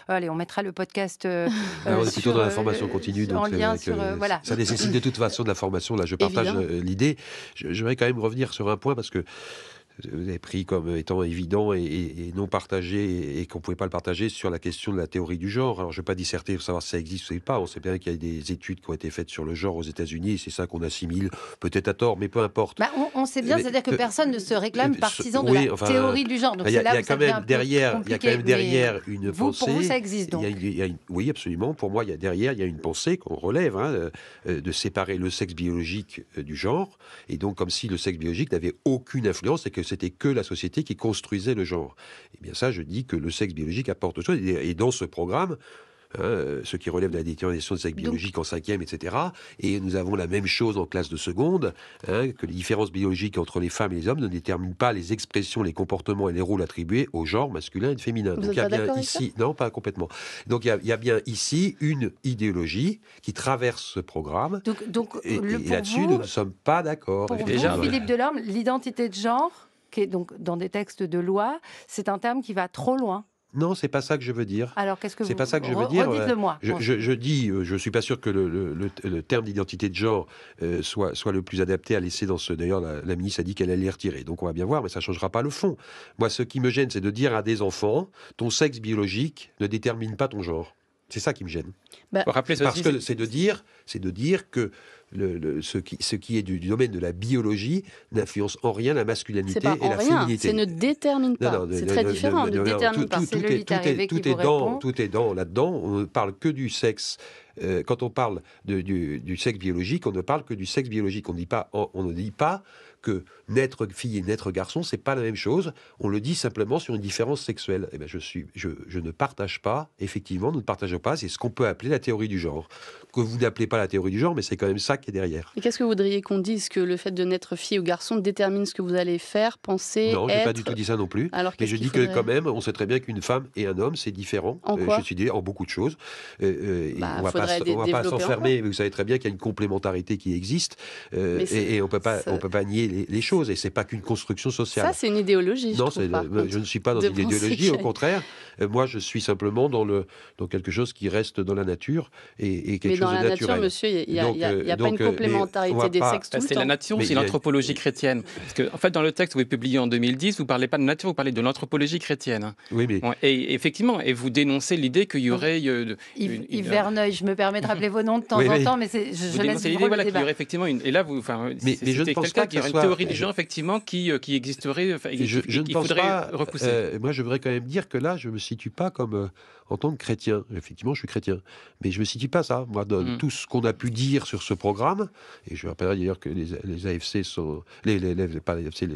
Allez, on mettra le podcast. On est plutôt dans la formation continue. Donc voilà. Ça nécessite de toute façon de la formation. Là, je partage l'idée. Je voudrais quand même revenir sur un point parce que vous avez pris comme étant évident et non partagé et qu'on ne pouvait pas le partager sur la question de la théorie du genre. Alors, je ne vais pas disserter pour savoir si ça existe ou pas. On sait bien qu'il y a des études qui ont été faites sur le genre aux États-Unis et c'est ça qu'on assimile, peut-être à tort, mais peu importe. On sait bien, c'est-à-dire que personne ne se réclame partisan de la théorie du genre. Donc il y a quand même derrière une pensée. Pour vous, ça existe donc. Oui, absolument. Pour moi, il y a une pensée qu'on relève de séparer le sexe biologique du genre et donc comme si le sexe biologique n'avait aucune influence et que c'était que la société qui construisait le genre. Eh bien ça, je dis que le sexe biologique apporte autre chose. Et dans ce programme, ce qui relève de la détermination de sexe biologique en 5e, etc. Et nous avons la même chose en classe de seconde, que les différences biologiques entre les femmes et les hommes ne déterminent pas les expressions, les comportements et les rôles attribués au genre masculin et féminin. Vous Donc il y a bien ici, non, pas complètement. Donc il y a bien ici une idéologie qui traverse ce programme. Et là-dessus, nous ne sommes pas d'accord. Pour vous, Philippe Delorme, l'identité de genre, qui est donc dans des textes de loi, c'est un terme qui va trop loin. Non, c'est pas ça que je veux dire. Alors, qu'est-ce que c'est pas ça que je veux dire. Redites-le-moi. Je suis pas sûr que le terme d'identité de genre soit le plus adapté à laisser dans ce. D'ailleurs, la ministre a dit qu'elle allait les retirer. Donc, on va bien voir, mais ça changera pas le fond. Moi, ce qui me gêne, c'est de dire à des enfants, ton sexe biologique ne détermine pas ton genre. C'est ça qui me gêne. Faut rappeler Parce ceci, que c'est de dire que ce qui est du domaine de la biologie n'influence en rien la masculinité C'est pas et en la rien, féminité. c'est ne détermine pas. C'est très différent, ne détermine pas. C'est le lit arrivé qui vous répond. Tout est dans là-dedans. On ne parle que du sexe. Quand on parle du sexe biologique, on ne parle que du sexe biologique. On ne dit pas que naître fille et naître garçon, c'est pas la même chose. On le dit simplement sur une différence sexuelle. Eh ben, je ne partage pas, effectivement, nous ne partageons pas, c'est ce qu'on peut appeler la théorie du genre. Que vous n'appelez pas la théorie du genre, mais c'est quand même ça qui est derrière. Et qu'est-ce que vous voudriez qu'on dise, que le fait de naître fille ou garçon détermine ce que vous allez faire, penser, Non, je n'ai être... pas du tout dit ça non plus. Alors, mais je dis que quand même, on sait très bien qu'une femme et un homme, c'est différent. En quoi je suis dit en beaucoup de choses. On ne va pas développer s'enfermer, mais vous savez très bien qu'il y a une complémentarité qui existe. Et on peut pas nier les choses. Et c'est pas qu'une construction sociale. Ça, c'est une idéologie, non, je ne suis pas dans une idéologie, au contraire. Moi, je suis simplement dans quelque chose qui reste dans la nature et quelque chose de naturel. Mais dans la nature, monsieur, il n'y a pas une complémentarité des sexes tout le temps. C'est la nature ou c'est l'anthropologie chrétienne? Parce que, en fait, dans le texte que vous avez publié en 2010, vous ne parlez pas de nature, vous parlez de l'anthropologie chrétienne. Oui, mais... Et effectivement, et vous dénoncez l'idée qu'il y aurait... Yves Verneuil, je me permets de rappeler vos noms de temps en temps, mais je laisse l'idée, le voilà, qu'il y débat. aurait effectivement mais là, mais je ne pense pas qu'il y aurait une théorie du genre, effectivement, qui existerait, qu'il faudrait repousser. Moi, je voudrais quand même dire que là, je ne me situe pas comme en tant que chrétien. Effectivement, je suis chrétien. Mais je ne me situe pas ça. Moi, dans tout ce qu'on a pu dire sur ce programme, et je rappellerai d'ailleurs que les AFC sont... pas les AFC,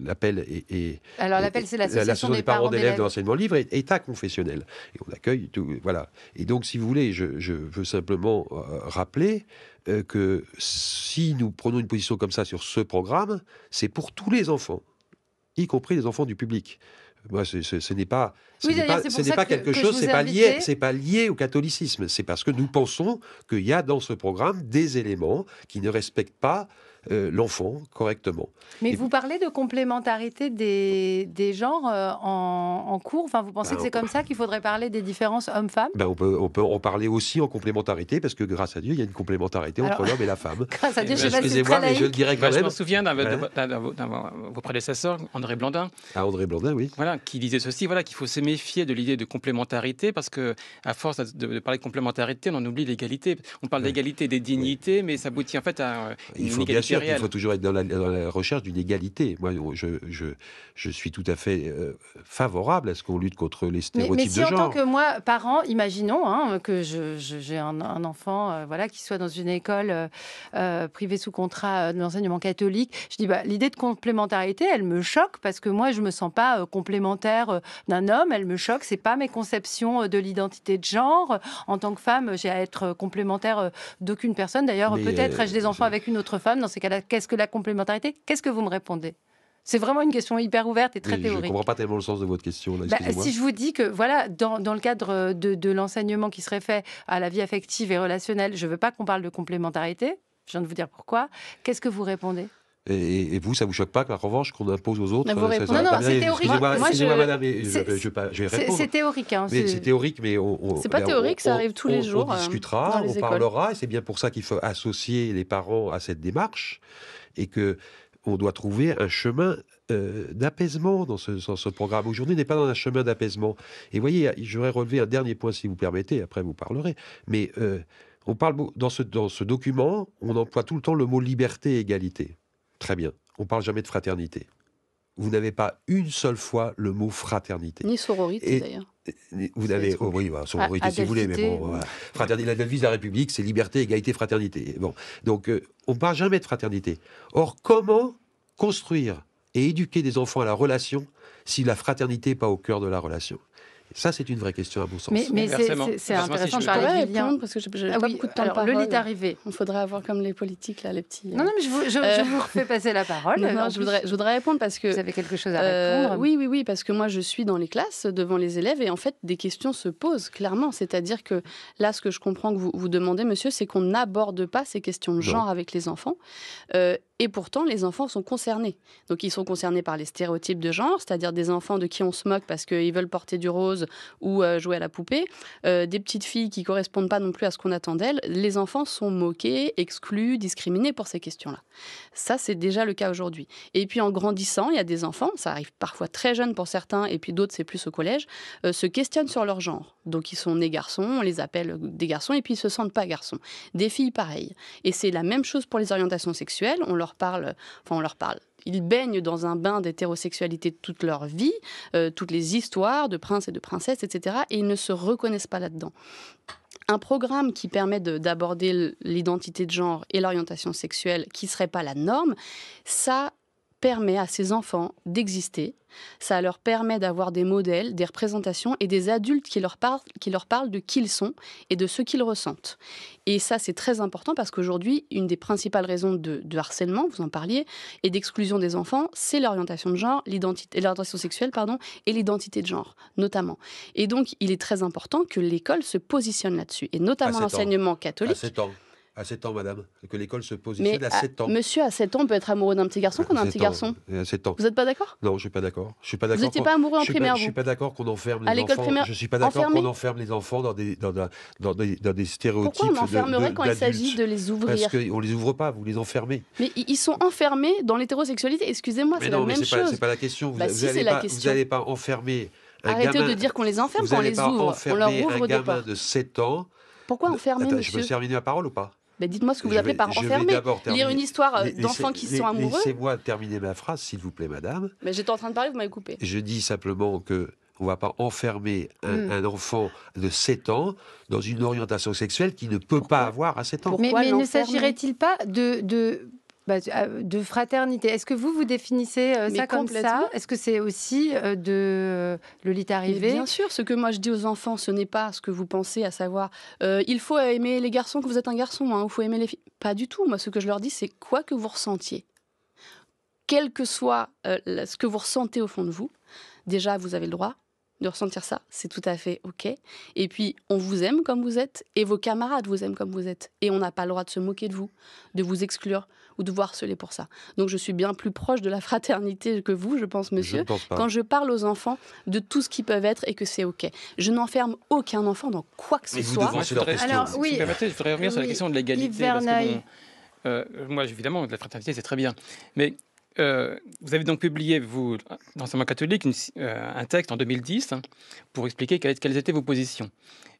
l'appel est... Alors, l'appel, c'est l'association des parents d'élèves d'élèves de l'enseignement libre, est à confessionnel. Et on accueille tout... Voilà. Et donc, si vous voulez, je veux simplement rappeler que si nous prenons une position comme ça sur ce programme, c'est pour tous les enfants, y compris les enfants du public. Moi, ce n'est pas quelque chose, c'est pas lié au catholicisme. C'est parce que nous pensons qu'il y a dans ce programme des éléments qui ne respectent pas l'enfant correctement. Mais vous parlez de complémentarité des genres en cours. Enfin, vous pensez que c'est comme ça qu'il faudrait parler des différences hommes-femmes? On peut en parler aussi en complémentarité, parce que grâce à Dieu, il y a une complémentarité entre l'homme et la femme. Grâce à Dieu, excusez-moi, mais je le dirais quand même. Je me souviens d'un vos prédécesseurs, André Blandin. André Blandin, oui. Voilà, qui disait ceci, qu'il faut se méfier de l'idée de complémentarité, parce que à force de parler de complémentarité, on en oublie l'égalité. On parle d'égalité des dignités, mais ça aboutit en fait à une inégalité. Il faut toujours être dans la recherche d'une égalité. Moi, je suis tout à fait favorable à ce qu'on lutte contre les stéréotypes de genre. Mais si en tant que moi, parent, imaginons que j'ai un enfant qui soit dans une école privée sous contrat de l'enseignement catholique, je dis l'idée de complémentarité, elle me choque parce que moi, je me sens pas complémentaire d'un homme, elle me choque, c'est pas mes conceptions de l'identité de genre. En tant que femme, j'ai à être complémentaire d'aucune personne. D'ailleurs, peut-être ai-je des enfants avec une autre femme. Dans ces cas-là, qu'est-ce que la complémentarité? Qu'est-ce que vous me répondez? C'est vraiment une question hyper ouverte et très théorique. Je ne comprends pas tellement le sens de votre question. Là, si je vous dis que, dans le cadre de l'enseignement qui serait fait à la vie affective et relationnelle, je ne veux pas qu'on parle de complémentarité. Je viens de vous dire pourquoi. Qu'est-ce que vous répondez? Et vous, ça ne vous choque pas qu'en revanche, qu'on impose aux autres? Non, c'est théorique. Excusez-moi, madame, je vais répondre. C'est théorique. C'est théorique, mais c'est pas théorique, ça arrive tous les jours. On discutera, on parlera, et c'est bien pour ça qu'il faut associer les parents à cette démarche, et qu'on doit trouver un chemin d'apaisement dans ce programme. Aujourd'hui, on n'est pas dans un chemin d'apaisement. Et vous voyez, j'aurais relevé un dernier point, si vous permettez, après vous parlerez, mais on parle dans ce document, on emploie tout le temps le mot liberté et égalité. Très bien. On ne parle jamais de fraternité. Vous n'avez pas une seule fois le mot fraternité. Ni sororité, d'ailleurs. Vous n'avez... sororité, si vous voulez, mais bon... Fraternité, la devise de la République, c'est liberté, égalité, fraternité. Bon. Donc, on ne parle jamais de fraternité. Or, comment construire et éduquer des enfants à la relation si la fraternité n'est pas au cœur de la relation? Ça, c'est une vraie question à mon sens. Mais c'est intéressant de parler du lien. Parce que je n'ai pas beaucoup de temps de parole. Le lit est arrivé. Il faudrait avoir comme les politiques, là, les petits... Non, mais je vous refais passer la parole. Non, je voudrais répondre parce que... Vous avez quelque chose à répondre? Oui, parce que moi, je suis dans les classes, devant les élèves, et en fait, des questions se posent, clairement. C'est-à-dire que là, ce que je comprends que vous demandez, monsieur, c'est qu'on n'aborde pas ces questions de genre avec les enfants. Et pourtant, les enfants sont concernés. Donc, ils sont concernés par les stéréotypes de genre, c'est-à-dire des enfants de qui on se moque parce qu'ils veulent porter du rose ou jouer à la poupée, des petites filles qui ne correspondent pas non plus à ce qu'on attend d'elles. Les enfants sont moqués, exclus, discriminés pour ces questions-là. Ça, c'est déjà le cas aujourd'hui. Et puis, en grandissant, il y a des enfants, ça arrive parfois très jeunes pour certains, et puis d'autres, c'est plus au collège, se questionnent sur leur genre. Donc, ils sont nés garçons, on les appelle des garçons, et puis ils ne se sentent pas garçons. Des filles, pareil. Et c'est la même chose pour les orientations sexuelles. On leur parle. Ils baignent dans un bain d'hétérosexualité toute leur vie, toutes les histoires de princes et de princesses, etc. Et ils ne se reconnaissent pas là-dedans. Un programme qui permet d'aborder l'identité de genre et l'orientation sexuelle, qui ne serait pas la norme, ça permet à ces enfants d'exister. Ça leur permet d'avoir des modèles, des représentations et des adultes qui leur parlent de qui ils sont et de ce qu'ils ressentent. Et ça, c'est très important parce qu'aujourd'hui, une des principales raisons de harcèlement, vous en parliez, et d'exclusion des enfants, c'est l'orientation de genre, l'orientation sexuelle, et l'identité de genre, notamment. Et donc, il est très important que l'école se positionne là-dessus, et notamment l'enseignement catholique. À 7 ans, madame, que l'école se positionne à 7 ans. Monsieur, à 7 ans, on peut être amoureux d'un petit garçon qu'on a un petit garçon. À 7 ans. Vous n'êtes pas d'accord ? Non, je ne suis pas d'accord. Vous n'étiez pas amoureux en primaire, vous ? Je ne suis pas d'accord qu'on enferme les à l'école enfants. Primaire, je ne suis pas d'accord qu'on enferme les enfants dans des stéréotypes. Pourquoi on enfermerait quand il s'agit de les ouvrir ? Parce qu'on ne les ouvre pas, vous les enfermez. Mais ils sont enfermés dans l'hétérosexualité. Excusez-moi, c'est la même chose. Mais c'est pas la question. Vous question. n'allez pas enfermer un gamin... Arrêtez de dire qu'on les enferme quand on les ouvre. On leur ouvre des portes. Un gamin de 7 ans... Pourquoi enfermer, monsieur ? Je peux terminer ma parole ou pas ? Dites-moi ce que vous appelez par enfermer. Lire une histoire d'enfants qui sont amoureux. Laissez-moi terminer ma phrase, s'il vous plaît, madame. Mais j'étais en train de parler, vous m'avez coupé. Je dis simplement que on ne va pas enfermer un enfant de 7 ans dans une orientation sexuelle qu'il ne peut pas avoir à 7 ans. Mais ne s'agirait-il pas de fraternité? Est-ce que vous définissez ça comme ça? Est-ce que c'est aussi de Lolita Rivet? Bien sûr, ce que moi je dis aux enfants, ce n'est pas ce que vous pensez, à savoir il faut aimer les garçons, que vous êtes un garçon, ou il faut aimer les filles. Pas du tout. Moi, ce que je leur dis, c'est quoi que vous ressentiez. Quel que soit ce que vous ressentez au fond de vous, déjà, vous avez le droit de ressentir ça, c'est tout à fait OK. Et puis, on vous aime comme vous êtes, et vos camarades vous aiment comme vous êtes. Et on n'a pas le droit de se moquer de vous exclure, ou de vous harceler pour ça. Donc, je suis bien plus proche de la fraternité que vous, je pense, monsieur, quand je parle aux enfants de tout ce qu'ils peuvent être et que c'est OK. Je n'enferme aucun enfant dans quoi que ce soit. Je voudrais revenir sur la question de l'égalité. Moi, évidemment, la fraternité, c'est très bien. Mais vous avez donc publié, vous, dans l'enseignement catholique, un texte en 2010 pour expliquer quelles étaient vos positions.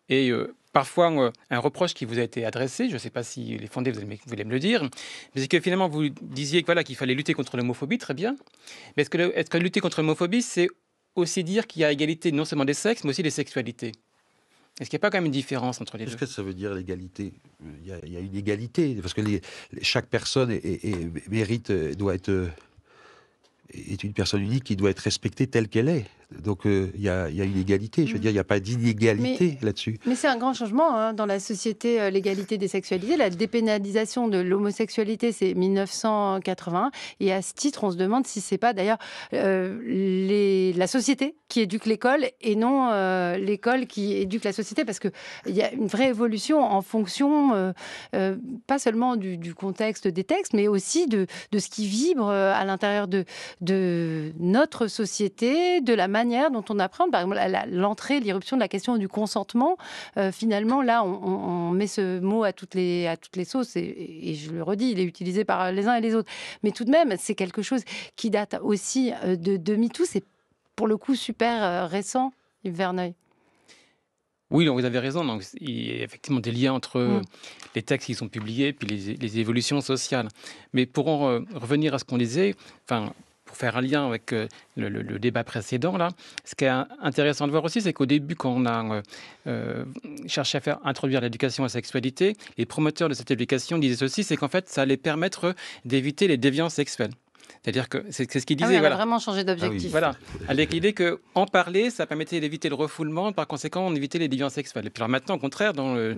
Et parfois, un reproche qui vous a été adressé, je ne sais pas s'il est fondé, vous allez me le dire, mais c'est que finalement, vous disiez qu'il fallait lutter contre l'homophobie, très bien. Mais est-ce que lutter contre l'homophobie, c'est aussi dire qu'il y a égalité non seulement des sexes, mais aussi des sexualités? Est-ce qu'il n'y a pas quand même une différence entre les deux? Qu'est-ce que ça veut dire l'égalité? Il y a une égalité, parce que chaque personne est une personne unique qui doit être respectée telle qu'elle est. Donc il y a une égalité. Je veux dire, il n'y a pas d'inégalité là-dessus. Mais c'est un grand changement dans la société, l'égalité des sexualités. La dépénalisation de l'homosexualité, c'est 1980. Et à ce titre, on se demande si c'est pas d'ailleurs la société qui éduque l'école et non l'école qui éduque la société. Parce qu'il y a une vraie évolution en fonction, pas seulement du contexte des textes, mais aussi de ce qui vibre à l'intérieur de notre société, de la manière dont on apprend. Par exemple, l'entrée, l'irruption de la question du consentement, finalement, là, on met ce mot à toutes les sauces, et je le redis, il est utilisé par les uns et les autres. Mais tout de même, c'est quelque chose qui date aussi de MeToo. C'est pour le coup super récent, Yves Verneuil. Oui, donc vous avez raison. Donc, il y a effectivement des liens entre les textes qui sont publiés et puis les évolutions sociales. Mais pour en revenir à ce qu'on disait, pour faire un lien avec le débat précédent, là, ce qui est intéressant de voir aussi, c'est qu'au début, quand on a cherché à introduire l'éducation à la sexualité, les promoteurs de cette éducation disaient ceci, c'est qu'en fait, ça allait permettre d'éviter les déviances sexuelles. C'est-à-dire que c'est ce qu'ils disaient. On a vraiment changé d'objectif. Voilà, avec l'idée qu'en parler, ça permettait d'éviter le refoulement, par conséquent, on évitait les déviances sexuelles. Et puis alors maintenant, au contraire,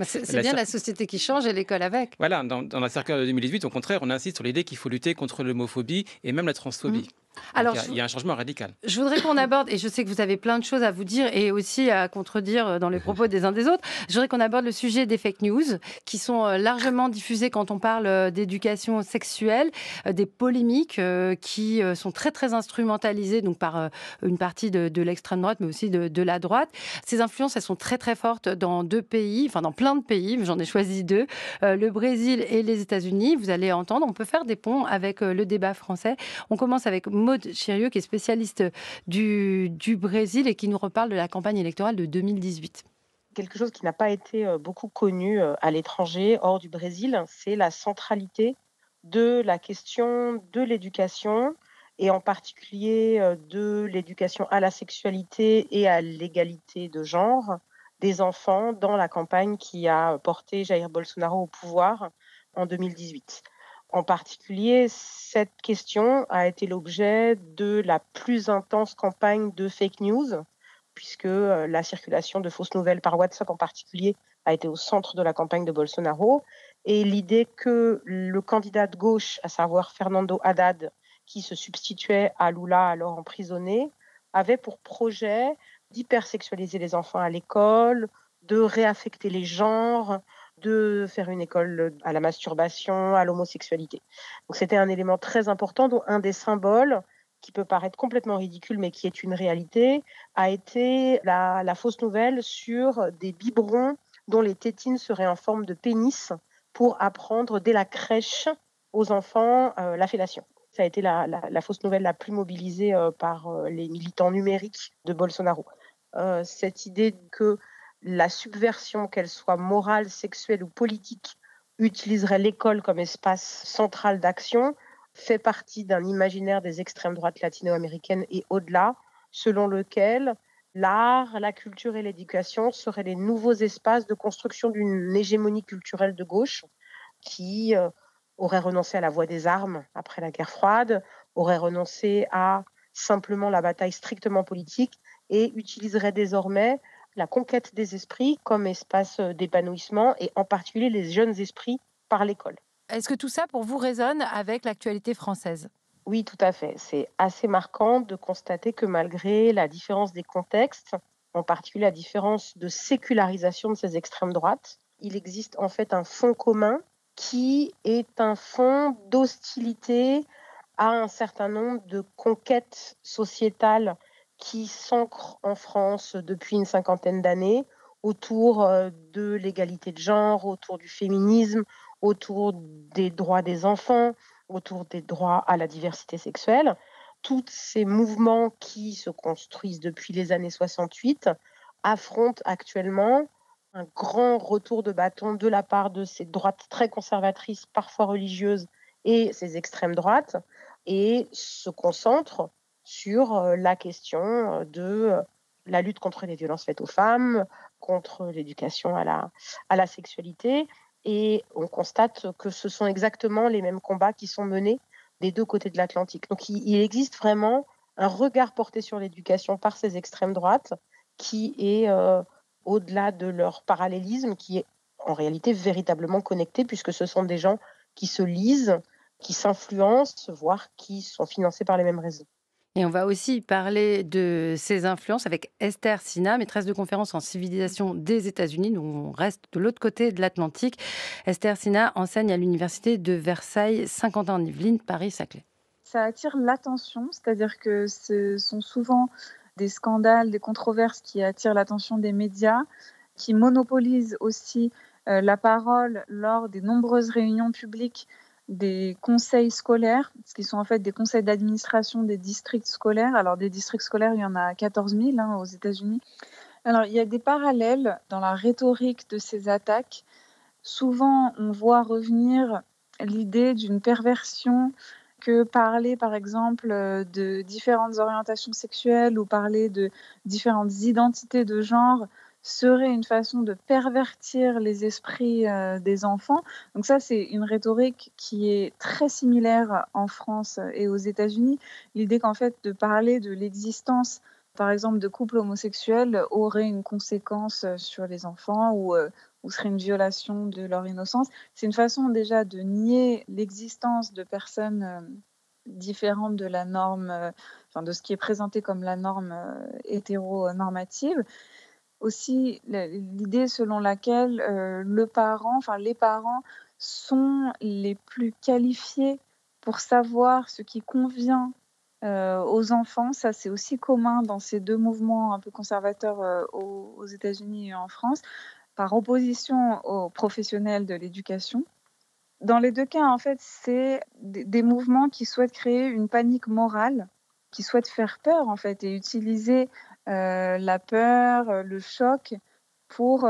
c'est bien la société qui change et l'école avec. Voilà, dans la circulaire de 2018, au contraire, on insiste sur l'idée qu'il faut lutter contre l'homophobie et même la transphobie. Alors, il y a un changement radical. je voudrais qu'on aborde, et je sais que vous avez plein de choses à vous dire et aussi à contredire dans les propos des uns des autres, je voudrais qu'on aborde le sujet des fake news qui sont largement diffusées quand on parle d'éducation sexuelle, des polémiques qui sont très très instrumentalisées donc par une partie de l'extrême droite mais aussi de la droite. Ces influences, elles sont très très fortes dans deux pays, enfin dans plein de pays, mais j'en ai choisi deux, le Brésil et les États-Unis. Vous allez entendre, on peut faire des ponts avec le débat français. On commence avec Maud Chérieux, qui est spécialiste du Brésil et qui nous reparle de la campagne électorale de 2018. Quelque chose qui n'a pas été beaucoup connu à l'étranger, hors du Brésil, c'est la centralité de la question de l'éducation et en particulier de l'éducation à la sexualité et à l'égalité de genre des enfants dans la campagne qui a porté Jair Bolsonaro au pouvoir en 2018. En particulier, cette question a été l'objet de la plus intense campagne de fake news, puisque la circulation de fausses nouvelles par WhatsApp en particulier a été au centre de la campagne de Bolsonaro. Et l'idée que le candidat de gauche, à savoir Fernando Haddad, qui se substituait à Lula alors emprisonné, avait pour projet d'hypersexualiser les enfants à l'école, de réaffecter les genres, de faire une école à la masturbation, à l'homosexualité. Donc c'était un élément très important dont un des symboles, qui peut paraître complètement ridicule mais qui est une réalité, a été la fausse nouvelle sur des biberons dont les tétines seraient en forme de pénis pour apprendre dès la crèche aux enfants la fellation. Ça a été la fausse nouvelle la plus mobilisée par les militants numériques de Bolsonaro. Cette idée que la subversion, qu'elle soit morale, sexuelle ou politique, utiliserait l'école comme espace central d'action, fait partie d'un imaginaire des extrêmes droites latino-américaines et au-delà, selon lequel l'art, la culture et l'éducation seraient les nouveaux espaces de construction d'une hégémonie culturelle de gauche qui aurait renoncé à la voie des armes après la guerre froide, aurait renoncé à simplement la bataille strictement politique et utiliserait désormais la conquête des esprits comme espace d'épanouissement et en particulier les jeunes esprits par l'école. Est-ce que tout ça, pour vous, résonne avec l'actualité française ? Oui, tout à fait. C'est assez marquant de constater que malgré la différence des contextes, en particulier la différence de sécularisation de ces extrêmes droites, il existe en fait un fond commun qui est un fond d'hostilité à un certain nombre de conquêtes sociétales qui s'ancrent en France depuis une cinquantaine d'années autour de l'égalité de genre, autour du féminisme, autour des droits des enfants, autour des droits à la diversité sexuelle. Tous ces mouvements qui se construisent depuis les années 68 affrontent actuellement un grand retour de bâton de la part de ces droites très conservatrices, parfois religieuses, et ces extrêmes droites, et se concentrent sur la question de la lutte contre les violences faites aux femmes, contre l'éducation à la sexualité. Et on constate que ce sont exactement les mêmes combats qui sont menés des deux côtés de l'Atlantique. Donc il existe vraiment un regard porté sur l'éducation par ces extrêmes droites qui est au-delà de leur parallélisme, qui est en réalité véritablement connecté, puisque ce sont des gens qui se lisent, qui s'influencent, voire qui sont financés par les mêmes réseaux. Et on va aussi parler de ces influences avec Esther Sina, maîtresse de conférence en civilisation des États-Unis. Nous, on reste de l'autre côté de l'Atlantique. Esther Sina enseigne à l'université de Versailles, Saint-Quentin-en-Yvelines, Paris-Saclay. Ça attire l'attention, c'est-à-dire que ce sont souvent des scandales, des controverses qui attirent l'attention des médias, qui monopolisent aussi la parole lors des nombreuses réunions publiques des conseils scolaires, ce qui sont en fait des conseils d'administration des districts scolaires. Alors des districts scolaires, il y en a 14 000 aux États-Unis. Alors il y a des parallèles dans la rhétorique de ces attaques. Souvent, on voit revenir l'idée d'une perversion, que parler par exemple de différentes orientations sexuelles ou parler de différentes identités de genre serait une façon de pervertir les esprits des enfants. Donc ça, c'est une rhétorique qui est très similaire en France et aux États-Unis. L'idée qu'en fait, de parler de l'existence, par exemple, de couples homosexuels aurait une conséquence sur les enfants ou serait une violation de leur innocence. C'est une façon déjà de nier l'existence de personnes différente de la norme, de ce qui est présenté comme la norme hétéronormative. Aussi, l'idée selon laquelle les parents sont les plus qualifiés pour savoir ce qui convient aux enfants. Ça, c'est aussi commun dans ces deux mouvements un peu conservateurs aux États-Unis et en France, par opposition aux professionnels de l'éducation. Dans les deux cas, en fait, c'est des mouvements qui souhaitent créer une panique morale, qui souhaitent faire peur, en fait, et utiliser la peur, le choc pour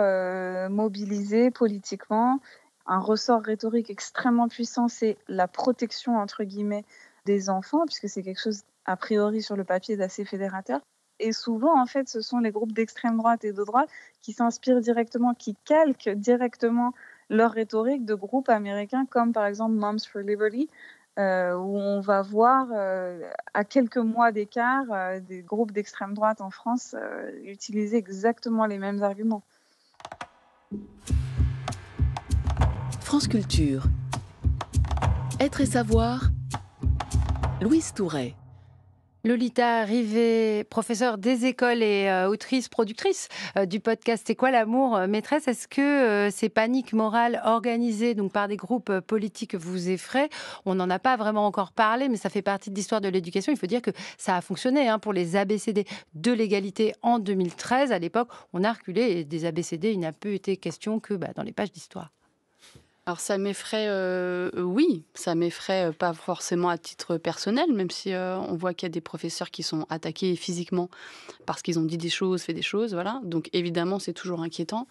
mobiliser politiquement. Un ressort rhétorique extrêmement puissant, c'est la protection, entre guillemets, des enfants, puisque c'est quelque chose, a priori, sur le papier, d'assez fédérateur. Et souvent, en fait, ce sont les groupes d'extrême droite et de droite qui s'inspirent directement, qui calquent directement leur rhétorique de groupes américains, comme par exemple Moms for Liberty, où on va voir à quelques mois d'écart des groupes d'extrême droite en France utiliser exactement les mêmes arguments. France Culture. Être et savoir. Louise Touret. Lolita Rivet, professeure des écoles et autrice, productrice du podcast C'est quoi l'amour, maîtresse? Est-ce que ces paniques morales organisées donc, par des groupes politiques vous effraient? On n'en a pas vraiment encore parlé, mais ça fait partie de l'histoire de l'éducation. Il faut dire que ça a fonctionné pour les ABCD de l'égalité en 2013. À l'époque, on a reculé et des ABCD, il n'a peu été question que dans les pages d'histoire. Alors ça m'effraie, oui, ça m'effraie pas forcément à titre personnel, même si on voit qu'il y a des professeurs qui sont attaqués physiquement parce qu'ils ont dit des choses, fait des choses, voilà. Donc évidemment, c'est toujours inquiétant.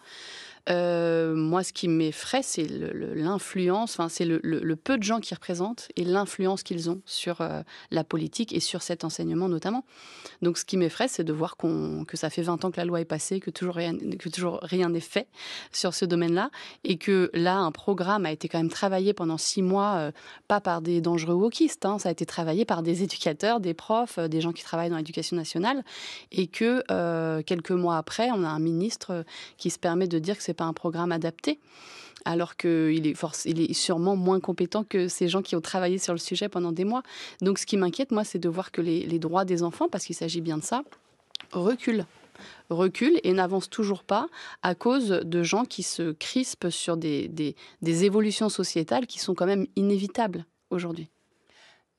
Moi, ce qui m'effraie, c'est l'influence, c'est le peu de gens qu'ils représentent et l'influence qu'ils ont sur la politique et sur cet enseignement notamment. Donc ce qui m'effraie, c'est de voir que ça fait 20 ans que la loi est passée, que toujours rien n'est fait sur ce domaine-là, et que là, un programme a été quand même travaillé pendant 6 mois, pas par des dangereux wokistes, ça a été travaillé par des éducateurs, des profs, des gens qui travaillent dans l'éducation nationale, et que quelques mois après, on a un ministre qui se permet de dire que c'est pas un programme adapté, alors qu'il est sûrement moins compétent que ces gens qui ont travaillé sur le sujet pendant des mois. Donc ce qui m'inquiète, moi, c'est de voir que les droits des enfants, parce qu'il s'agit bien de ça, reculent et n'avancent toujours pas à cause de gens qui se crispent sur des évolutions sociétales qui sont quand même inévitables aujourd'hui.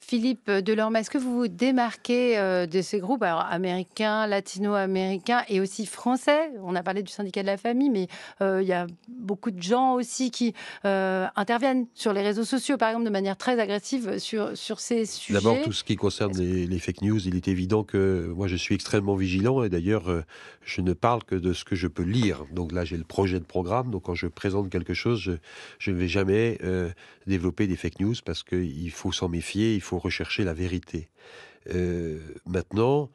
Philippe Delorme, est-ce que vous vous démarquez de ces groupes américains, latino-américains et aussi français? On a parlé du syndicat de la famille, mais il y a beaucoup de gens aussi qui interviennent sur les réseaux sociaux, par exemple, de manière très agressive sur ces sujets. D'abord, tout ce qui concerne les fake news, il est évident que moi, je suis extrêmement vigilant et d'ailleurs, je ne parle que de ce que je peux lire. Donc là, j'ai le projet de programme. Donc quand je présente quelque chose, je ne vais jamais développer des fake news parce qu'il faut s'en méfier, il faut rechercher la vérité. Maintenant,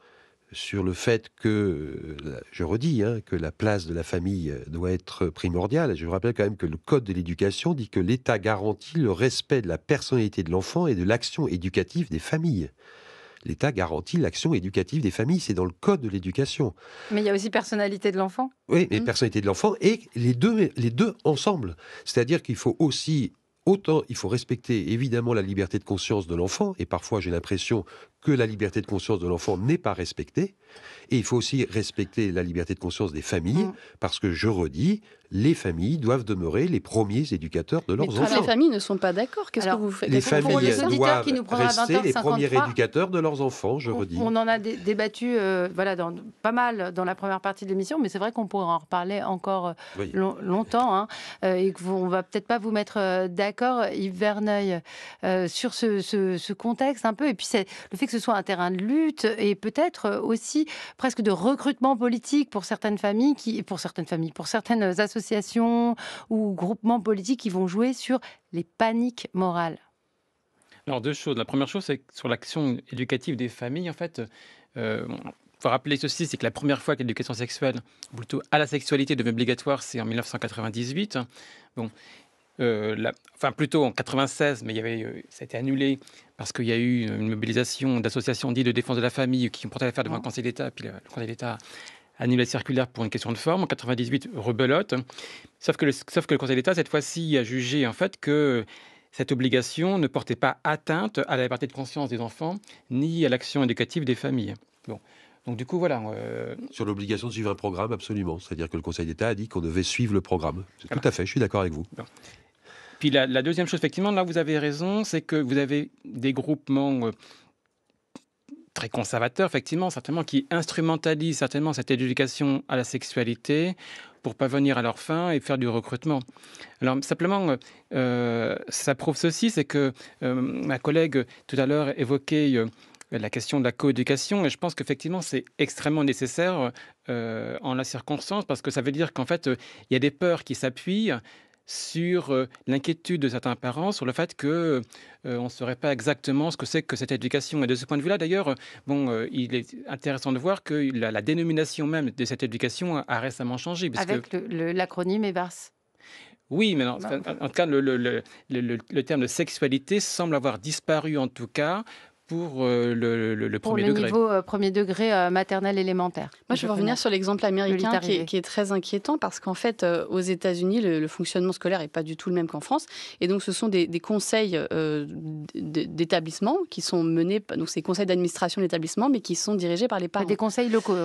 sur le fait que, je redis, que la place de la famille doit être primordiale, je vous rappelle quand même que le Code de l'éducation dit que l'État garantit le respect de la personnalité de l'enfant et de l'action éducative des familles. L'État garantit l'action éducative des familles, c'est dans le Code de l'éducation. Mais il y a aussi personnalité de l'enfant. Oui, mais personnalité de l'enfant et les deux ensemble. C'est-à-dire qu'il faut aussi... Autant il faut respecter évidemment la liberté de conscience de l'enfant, et parfois j'ai l'impression que la liberté de conscience de l'enfant n'est pas respectée, et il faut aussi respecter la liberté de conscience des familles, parce que je redis, les familles doivent demeurer les premiers éducateurs de leurs enfants. Les familles ne sont pas d'accord. Qu'est-ce que vous faites? Les familles doivent rester les premiers éducateurs de leurs enfants, je redis. On en a débattu pas mal dans la première partie de l'émission, mais c'est vrai qu'on pourrait en reparler encore longtemps, et qu'on va peut-être pas vous mettre d'accord, Yves Verneuil, sur ce contexte un peu, et puis c'est le fait que ce soit un terrain de lutte, et peut-être aussi presque de recrutement politique pour certaines familles, pour certaines associations ou groupements politiques qui vont jouer sur les paniques morales. Alors, 2 choses. La première chose, c'est que sur l'action éducative des familles, en fait, faut rappeler ceci, c'est que la première fois que l'éducation sexuelle, ou plutôt à la sexualité, devient obligatoire, c'est en 1998. Bon, plutôt en 96, mais ça a été annulé parce qu'il y a eu une mobilisation d'associations dites de défense de la famille qui ont porté l'affaire devant le Conseil d'État, puis le Conseil d'État a annulé la circulaire pour une question de forme. En 98, rebelote. Sauf que le Conseil d'État, cette fois-ci, a jugé en fait que cette obligation ne portait pas atteinte à la liberté de conscience des enfants, ni à l'action éducative des familles. Bon. Donc du coup, voilà. Sur l'obligation de suivre un programme, absolument. C'est-à-dire que le Conseil d'État a dit qu'on devait suivre le programme. Tout à fait, je suis d'accord avec vous. Bon. Puis la deuxième chose, effectivement, là vous avez raison, c'est que vous avez des groupements très conservateurs, effectivement, certainement, qui instrumentalisent certainement cette éducation à la sexualité pour parvenir à leur fin et faire du recrutement. Alors simplement, ça prouve ceci, c'est que ma collègue tout à l'heure évoquait la question de la coéducation, et je pense qu'effectivement c'est extrêmement nécessaire en la circonstance, parce que ça veut dire qu'en fait il y a des peurs qui s'appuient sur l'inquiétude de certains parents sur le fait que on ne saurait pas exactement ce que c'est que cette éducation. Et de ce point de vue-là, d'ailleurs, il est intéressant de voir que la dénomination même de cette éducation a récemment changé. Avec l'acronyme EVARS. Oui, mais en tout cas, le terme de sexualité semble avoir disparu, en tout cas, pour le premier degré. Pour le niveau premier degré maternel élémentaire. Moi, je veux revenir sur l'exemple américain qui est très inquiétant parce qu'en fait, aux États-Unis, le fonctionnement scolaire n'est pas du tout le même qu'en France. Et donc, ce sont des conseils d'établissement qui sont menés, donc c'est conseils d'administration d'établissement, mais qui sont dirigés par les parents. Des conseils locaux.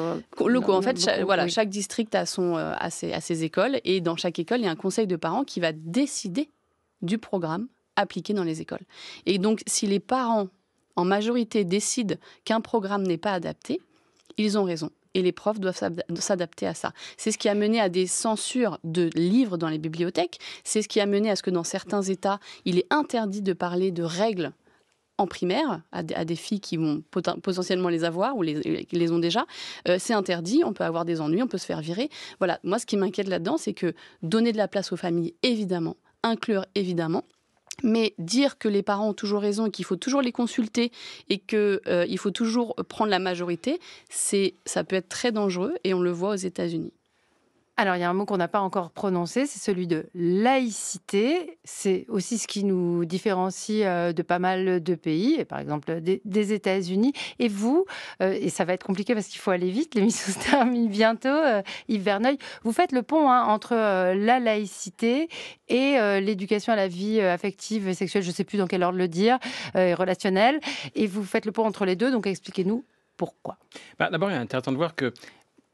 En fait, chaque district a ses écoles et dans chaque école, il y a un conseil de parents qui va décider du programme appliqué dans les écoles. Et donc, si les parents en majorité décident qu'un programme n'est pas adapté, ils ont raison. Et les profs doivent s'adapter à ça. C'est ce qui a mené à des censures de livres dans les bibliothèques. C'est ce qui a mené à ce que dans certains États, il est interdit de parler de règles en primaire à des filles qui vont potentiellement les avoir ou les ont déjà. C'est interdit, on peut avoir des ennuis, on peut se faire virer. Voilà, moi ce qui m'inquiète là-dedans, c'est que donner de la place aux familles, évidemment, inclure évidemment, mais dire que les parents ont toujours raison et qu'il faut toujours les consulter et qu'il faut toujours prendre la majorité, ça peut être très dangereux et on le voit aux États-Unis. Alors, il y a un mot qu'on n'a pas encore prononcé, c'est celui de laïcité. C'est aussi ce qui nous différencie de pas mal de pays, et par exemple des États-Unis. Et vous, et ça va être compliqué parce qu'il faut aller vite, l'émission se termine bientôt, Yves Verneuil, vous faites le pont entre la laïcité et l'éducation à la vie affective et sexuelle, je ne sais plus dans quel ordre le dire, et relationnelle. Et vous faites le pont entre les deux, donc expliquez-nous pourquoi. D'abord, il est intéressant de voir que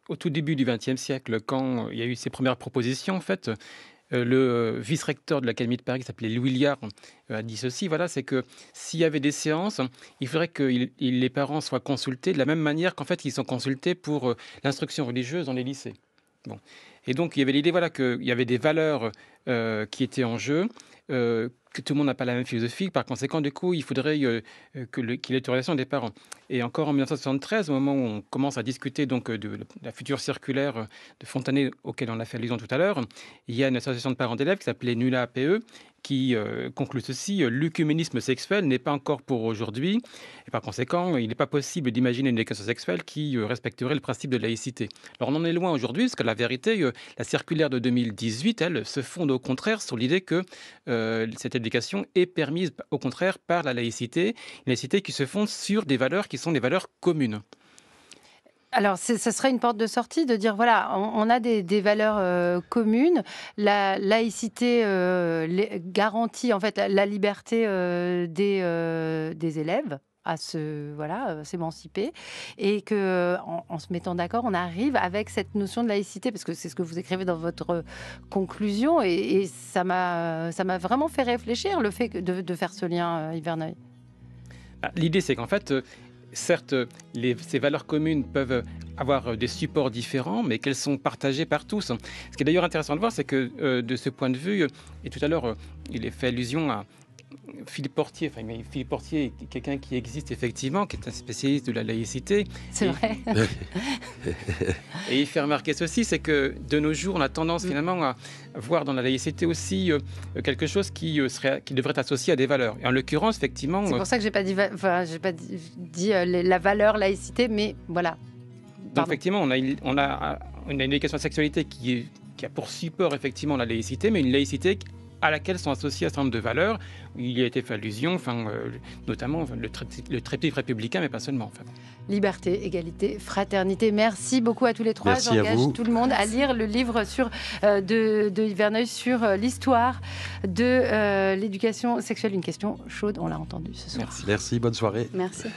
au tout début du XXe siècle, quand il y a eu ces premières propositions, en fait, le vice-recteur de l'Académie de Paris, qui s'appelait Louis Liard, a dit ceci, voilà, c'est que s'il y avait des séances, il faudrait que les parents soient consultés de la même manière qu'en fait ils sont consultés pour l'instruction religieuse dans les lycées. Bon. Et donc il y avait l'idée qu'il y avait des valeurs qui étaient en jeu, que tout le monde n'a pas la même philosophie. Par conséquent, du coup, il faudrait qu'il y ait l'autorisation des parents. Et encore en 1973, au moment où on commence à discuter donc, de la future circulaire de Fontanet, auquel on a fait allusion tout à l'heure, il y a une association de parents d'élèves qui s'appelait NULA-APE, qui conclut ceci: l'œcuménisme sexuel n'est pas encore pour aujourd'hui, et par conséquent, il n'est pas possible d'imaginer une éducation sexuelle qui respecterait le principe de laïcité. Alors on en est loin aujourd'hui, parce que la vérité, la circulaire de 2018, elle se fonde au contraire sur l'idée que cette éducation est permise au contraire par la laïcité, une laïcité qui se fonde sur des valeurs qui sont des valeurs communes. Alors, ce serait une porte de sortie de dire, voilà, on a des valeurs communes. La laïcité garantit en fait la liberté des élèves à s'émanciper, et que en se mettant d'accord, on arrive avec cette notion de laïcité, parce que c'est ce que vous écrivez dans votre conclusion, et ça m'a vraiment fait réfléchir, le fait de faire ce lien, Yves Verneuil. L'idée, c'est qu'en fait, certes, ces valeurs communes peuvent avoir des supports différents, mais qu'elles sont partagées par tous. Ce qui est d'ailleurs intéressant de voir, c'est que de ce point de vue, et tout à l'heure, il est fait allusion à Philippe Portier. Philippe Portier est quelqu'un qui existe effectivement, qui est un spécialiste de la laïcité. C'est vrai. Et il fait remarquer ceci, c'est que de nos jours, on a tendance finalement à voir dans la laïcité aussi quelque chose qui devrait être associé à des valeurs. Et en l'occurrence, effectivement... C'est pour ça que j'ai pas dit la valeur laïcité, mais voilà. Donc effectivement, on a une éducation à la sexualité qui a pour support effectivement la laïcité, mais une laïcité à laquelle sont associées un certain nombre de valeurs. Il y a été fait allusion, notamment le triptyque républicain, mais pas seulement. Liberté, égalité, fraternité. Merci beaucoup à tous les trois. Merci à J'engage vous. tout le monde à lire le livre de Yves Verneuil sur l'histoire de l'éducation sexuelle. Une question chaude, on l'a entendu ce soir. Merci, bonne soirée. Merci.